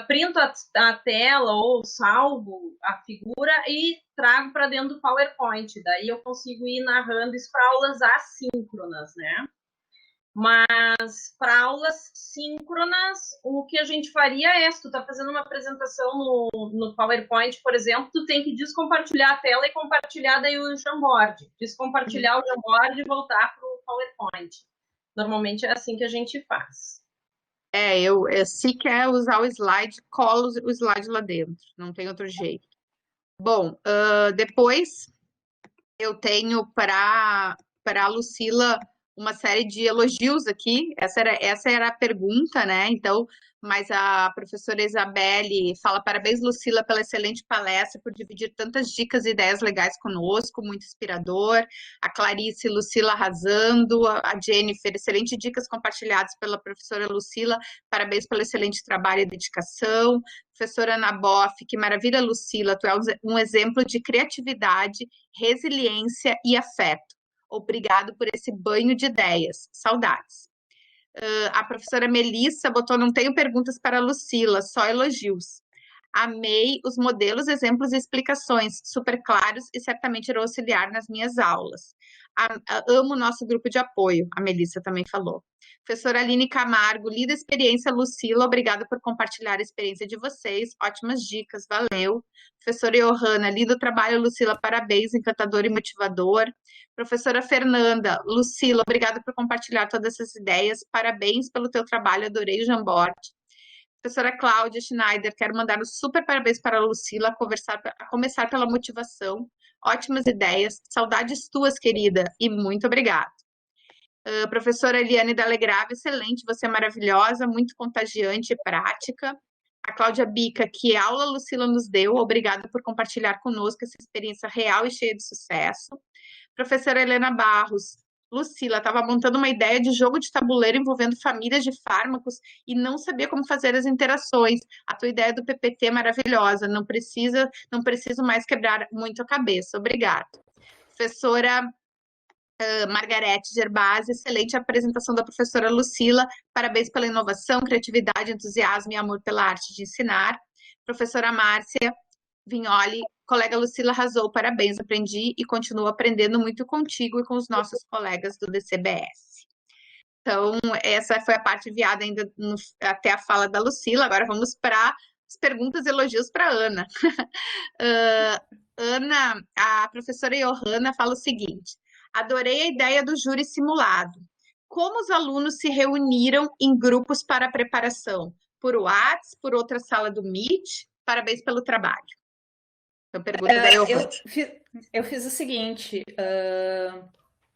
printo a tela ou salvo a figura e trago para dentro do PowerPoint. Daí eu consigo ir narrando isso para aulas assíncronas, né? Mas para aulas síncronas, o que a gente faria é, se tu está fazendo uma apresentação no PowerPoint, por exemplo, tu tem que descompartilhar a tela e compartilhar daí o Jamboard. Descompartilhar o Jamboard e voltar para o PowerPoint. Normalmente é assim que a gente faz. Se quer usar o slide, colo o slide lá dentro, não tem outro jeito. Bom, depois eu tenho para a Lucila uma série de elogios aqui. Essa era a pergunta, né? Então, mas a professora Isabelle fala: parabéns, Lucila, pela excelente palestra, por dividir tantas dicas e ideias legais conosco, muito inspirador. A Clarice, Lucila arrasando. A Jennifer, excelentes dicas compartilhadas pela professora Lucila, parabéns pelo excelente trabalho e dedicação. Professora Ana Boff, que maravilha, Lucila, tu é um exemplo de criatividade, resiliência e afeto. Obrigado por esse banho de ideias. Saudades. A professora Melissa botou: não tenho perguntas para a Lucila, só elogios. Amei os modelos, exemplos e explicações, super claros e certamente irão auxiliar nas minhas aulas. Amo o nosso grupo de apoio, a Melissa também falou. Professora Aline Camargo, lida experiência, Lucila, obrigada por compartilhar a experiência de vocês, ótimas dicas, valeu. Professora Johanna, lindo trabalho, Lucila, parabéns, encantador e motivador. Professora Fernanda, Lucila, obrigada por compartilhar todas essas ideias, parabéns pelo teu trabalho, adorei o Jamboard. Professora Cláudia Schneider, quero mandar um super parabéns para a Lucila, a começar pela motivação, ótimas ideias, saudades tuas, querida, e muito obrigada. Professora Eliane Dalegrave, excelente, você é maravilhosa, muito contagiante e prática. A Cláudia Bica, que aula a Lucila nos deu, obrigada por compartilhar conosco essa experiência real e cheia de sucesso. Professora Helena Barros, Lucila, estava montando uma ideia de jogo de tabuleiro envolvendo famílias de fármacos e não sabia como fazer as interações. A tua ideia do PPT é maravilhosa, não preciso mais quebrar muito a cabeça. Obrigada. Professora Margarete Gerbasi, excelente apresentação da professora Lucila, parabéns pela inovação, criatividade, entusiasmo e amor pela arte de ensinar. Professora Márcia Vignoli, colega Lucila arrasou, parabéns, aprendi e continuo aprendendo muito contigo e com os nossos colegas do DCBS. Então, essa foi a parte enviada ainda até a fala da Lucila, agora vamos para as perguntas e elogios para a Ana. Ana, a professora Johanna fala o seguinte, adorei a ideia do júri simulado. Como os alunos se reuniram em grupos para a preparação? Por WhatsApp, por outra sala do Meet? Parabéns pelo trabalho. Então, pergunta da Johanna. Eu fiz o seguinte,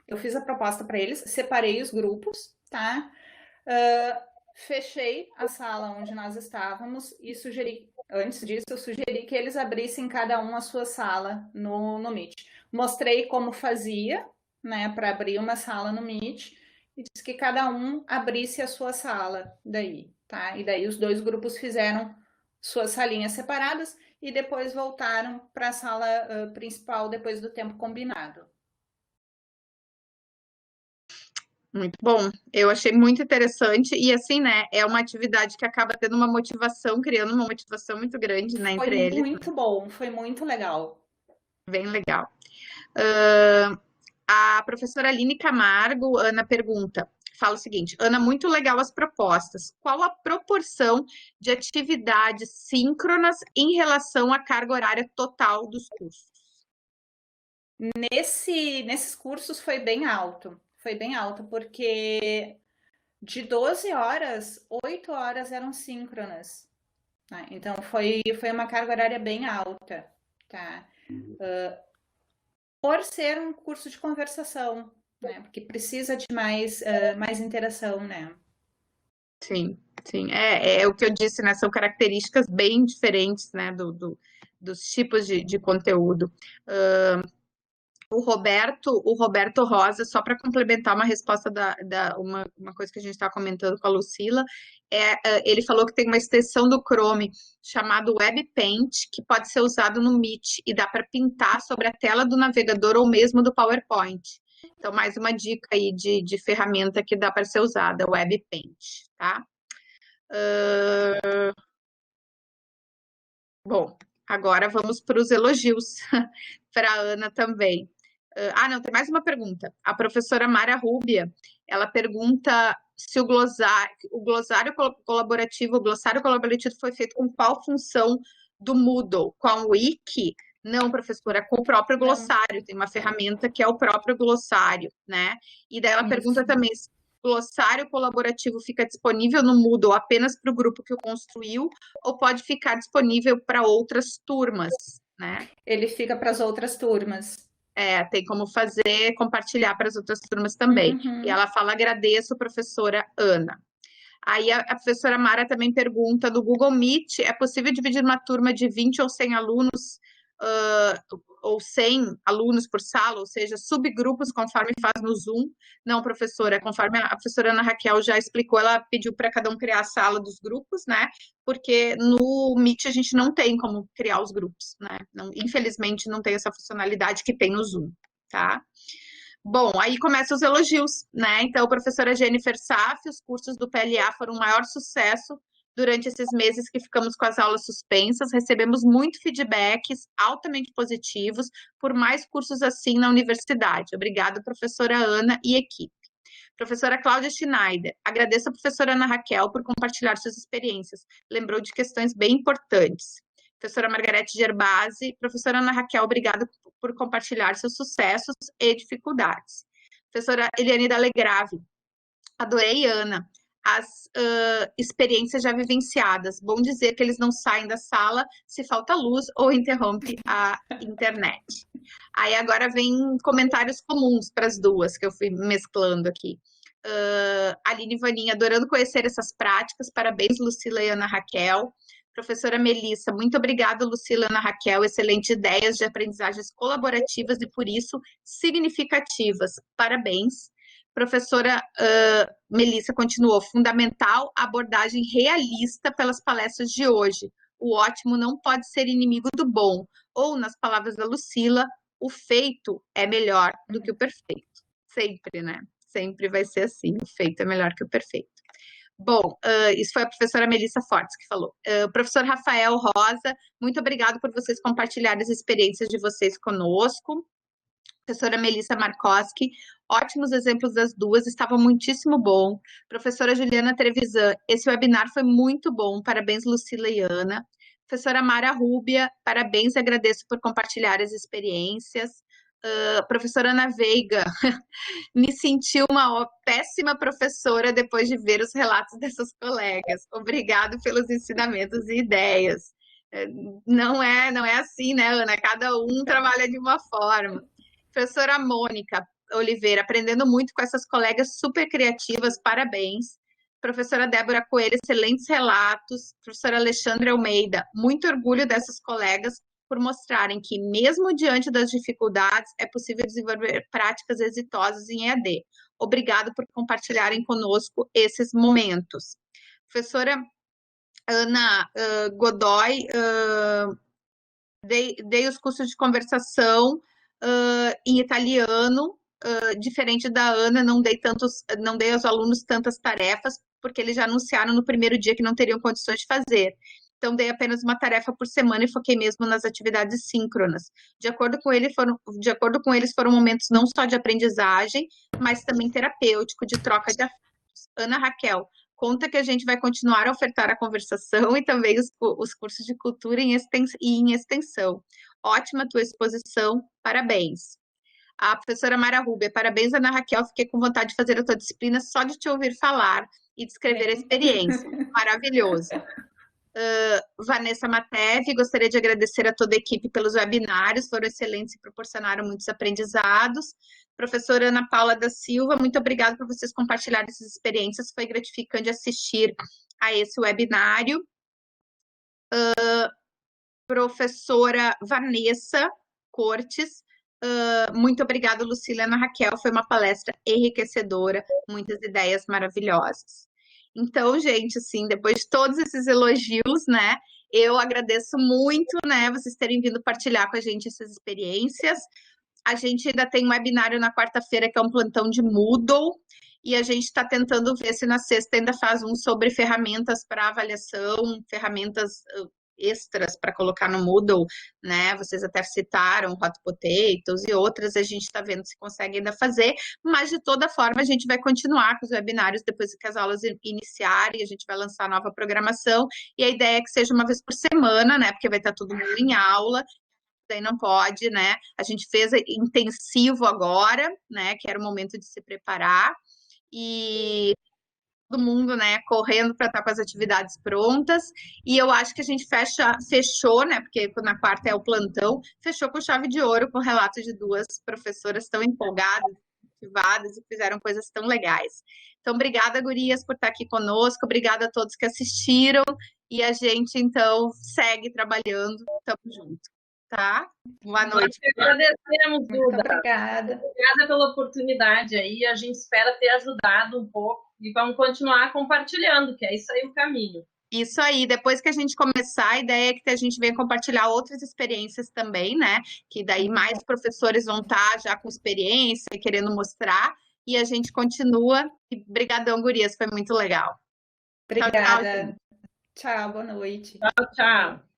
eu fiz a proposta para eles, separei os grupos, tá? Fechei a sala onde nós estávamos e sugeri, antes disso, eu sugeri que eles abrissem cada um a sua sala no Meet. Mostrei como fazia, né, para abrir uma sala no Meet e disse que cada um abrisse a sua sala daí, tá? E daí os dois grupos fizeram suas salinhas separadas e depois voltaram para a sala principal depois do tempo combinado. Muito bom, eu achei muito interessante e assim, né, é uma atividade que acaba tendo uma motivação, criando uma motivação muito grande, né, entre eles. Foi muito bom, foi muito legal. Bem legal. A professora Aline Camargo, Ana pergunta, fala o seguinte, Ana, muito legal as propostas. Qual a proporção de atividades síncronas em relação à carga horária total dos cursos? Nesses cursos foi bem alto, porque de 12 horas, 8 horas eram síncronas. Tá? Então foi uma carga horária bem alta, tá? Por ser um curso de conversação, né? Porque precisa de mais interação, né? Sim, sim. É o que eu disse, né? São características bem diferentes, né? Dos tipos de conteúdo. O Roberto Rosa, só para complementar uma resposta uma coisa que a gente estava comentando com a Lucila, ele falou que tem uma extensão do Chrome chamado Web Paint, que pode ser usado no Meet e dá para pintar sobre a tela do navegador ou mesmo do PowerPoint. Então, mais uma dica aí de ferramenta que dá para ser usada, Web Paint, tá? Bom, agora vamos para os elogios para a Ana também. Não, tem mais uma pergunta. A professora Mara Rúbia, ela pergunta se o glossário colaborativo foi feito com qual função do Moodle? Com a Wiki? Não, professora, com o próprio glossário. Tem uma ferramenta que é o próprio glossário, né? E daí ela pergunta também se o glossário colaborativo fica disponível no Moodle apenas para o grupo que o construiu ou pode ficar disponível para outras turmas, né? Ele fica para as outras turmas. Tem como compartilhar para as outras turmas também. E ela fala, agradeço, professora Ana. Aí a professora Mara também pergunta, do Google Meet, é possível dividir uma turma de 20 ou 100 alunos, ou 100 alunos por sala, ou seja, subgrupos, conforme faz no Zoom? Não, professora, conforme a professora Ana Raquel já explicou, ela pediu para cada um criar a sala dos grupos, né? Porque no Meet a gente não tem como criar os grupos, né? Infelizmente não tem essa funcionalidade que tem no Zoom, tá? Bom, aí começam os elogios, né? Então, professora Jennifer Saf, os cursos do PLA foram um maior sucesso Durante esses meses que ficamos com as aulas suspensas, recebemos muito feedbacks altamente positivos por mais cursos assim na universidade. Obrigada, professora Ana e equipe. Professora Cláudia Schneider, agradeço a professora Ana Raquel por compartilhar suas experiências. Lembrou de questões bem importantes. Professora Margarete Gerbasi, professora Ana Raquel, obrigada por compartilhar seus sucessos e dificuldades. Professora Eliane Dalegrave, adorei, Ana, as experiências já vivenciadas. Bom dizer que eles não saem da sala se falta luz ou interrompe a internet. Aí agora vem comentários comuns para as duas, que eu fui mesclando aqui. Aline Vaninha, adorando conhecer essas práticas. Parabéns, Lucila e Ana Raquel. Professora Melissa, muito obrigada, Lucila e Ana Raquel. Excelentes ideias de aprendizagens colaborativas e, por isso, significativas. Parabéns. Professora Melissa continuou, fundamental a abordagem realista pelas palestras de hoje. O ótimo não pode ser inimigo do bom. Ou, nas palavras da Lucila, o feito é melhor do que o perfeito. Sempre, né? Sempre vai ser assim, o feito é melhor que o perfeito. Bom, isso foi a professora Melissa Fortes que falou. Professor Rafael Rosa, muito obrigado por vocês compartilharem as experiências de vocês conosco. Professora Melissa Markoski, ótimos exemplos das duas, estava muitíssimo bom. Professora Juliana Trevisan, esse webinar foi muito bom, parabéns Lucila e Ana. Professora Mara Rúbia, parabéns, agradeço por compartilhar as experiências. Professora Ana Veiga, me senti uma péssima professora depois de ver os relatos dessas colegas. Obrigado pelos ensinamentos e ideias. Não é assim, né, Ana? Cada um trabalha de uma forma. Professora Mônica Oliveira, aprendendo muito com essas colegas super criativas, parabéns. Professora Débora Coelho, excelentes relatos. Professora Alexandre Almeida, muito orgulho dessas colegas por mostrarem que, mesmo diante das dificuldades, é possível desenvolver práticas exitosas em EAD. Obrigado por compartilharem conosco esses momentos. Professora Ana Godoy, dei os cursos de conversação em italiano, diferente da Ana, não dei aos alunos tantas tarefas, porque eles já anunciaram no primeiro dia que não teriam condições de fazer. Então, dei apenas uma tarefa por semana e foquei mesmo nas atividades síncronas. De acordo com eles, foram momentos não só de aprendizagem, mas também terapêutico, de troca de afetos. Ana Raquel, conta que a gente vai continuar a ofertar a conversação e também os cursos de cultura e em extensão. Ótima tua exposição, parabéns. A professora Mara Rubia, parabéns, Ana Raquel, fiquei com vontade de fazer a tua disciplina só de te ouvir falar e descrever a experiência. Maravilhoso. Vanessa Matevi, gostaria de agradecer a toda a equipe pelos webinários, foram excelentes e proporcionaram muitos aprendizados. Professora Ana Paula da Silva, muito obrigada por vocês compartilharem essas experiências, foi gratificante assistir a esse webinário. Professora Vanessa Cortes, muito obrigada, Lucila e Ana Raquel, foi uma palestra enriquecedora, muitas ideias maravilhosas. Então, gente, assim, depois de todos esses elogios, né, eu agradeço muito, né, vocês terem vindo partilhar com a gente essas experiências. A gente ainda tem um webinário na quarta-feira, que é um plantão de Moodle, e a gente está tentando ver se na sexta ainda faz um sobre ferramentas para avaliação, ferramentas extras para colocar no Moodle, né? Vocês até citaram Hot Potatoes e outras, a gente está vendo se consegue ainda fazer, mas de toda forma a gente vai continuar com os webinários depois que as aulas iniciarem, a gente vai lançar nova programação, e a ideia é que seja uma vez por semana, né? Porque vai estar todo mundo em aula, daí não pode, né? A gente fez intensivo agora, né? Que era o momento de se preparar, e todo mundo, né, correndo para estar com as atividades prontas, e eu acho que a gente fechou, né, porque na quarta é o plantão, fechou com chave de ouro, com relatos de duas professoras tão empolgadas, motivadas e fizeram coisas tão legais. Então, obrigada, gurias, por estar aqui conosco, obrigada a todos que assistiram, e a gente, então, segue trabalhando, estamos juntos, tá? Boa noite. Nós agradecemos, Duda. Muito obrigada. Obrigada pela oportunidade aí, a gente espera ter ajudado um pouco, e vamos continuar compartilhando, que é isso aí o caminho. Isso aí, depois que a gente começar, a ideia é que a gente venha compartilhar outras experiências também, né? Que daí mais professores vão estar já com experiência, querendo mostrar, e a gente continua. E brigadão, gurias, foi muito legal. Obrigada. Tchau, tchau, gente. Tchau, boa noite. Tchau, tchau.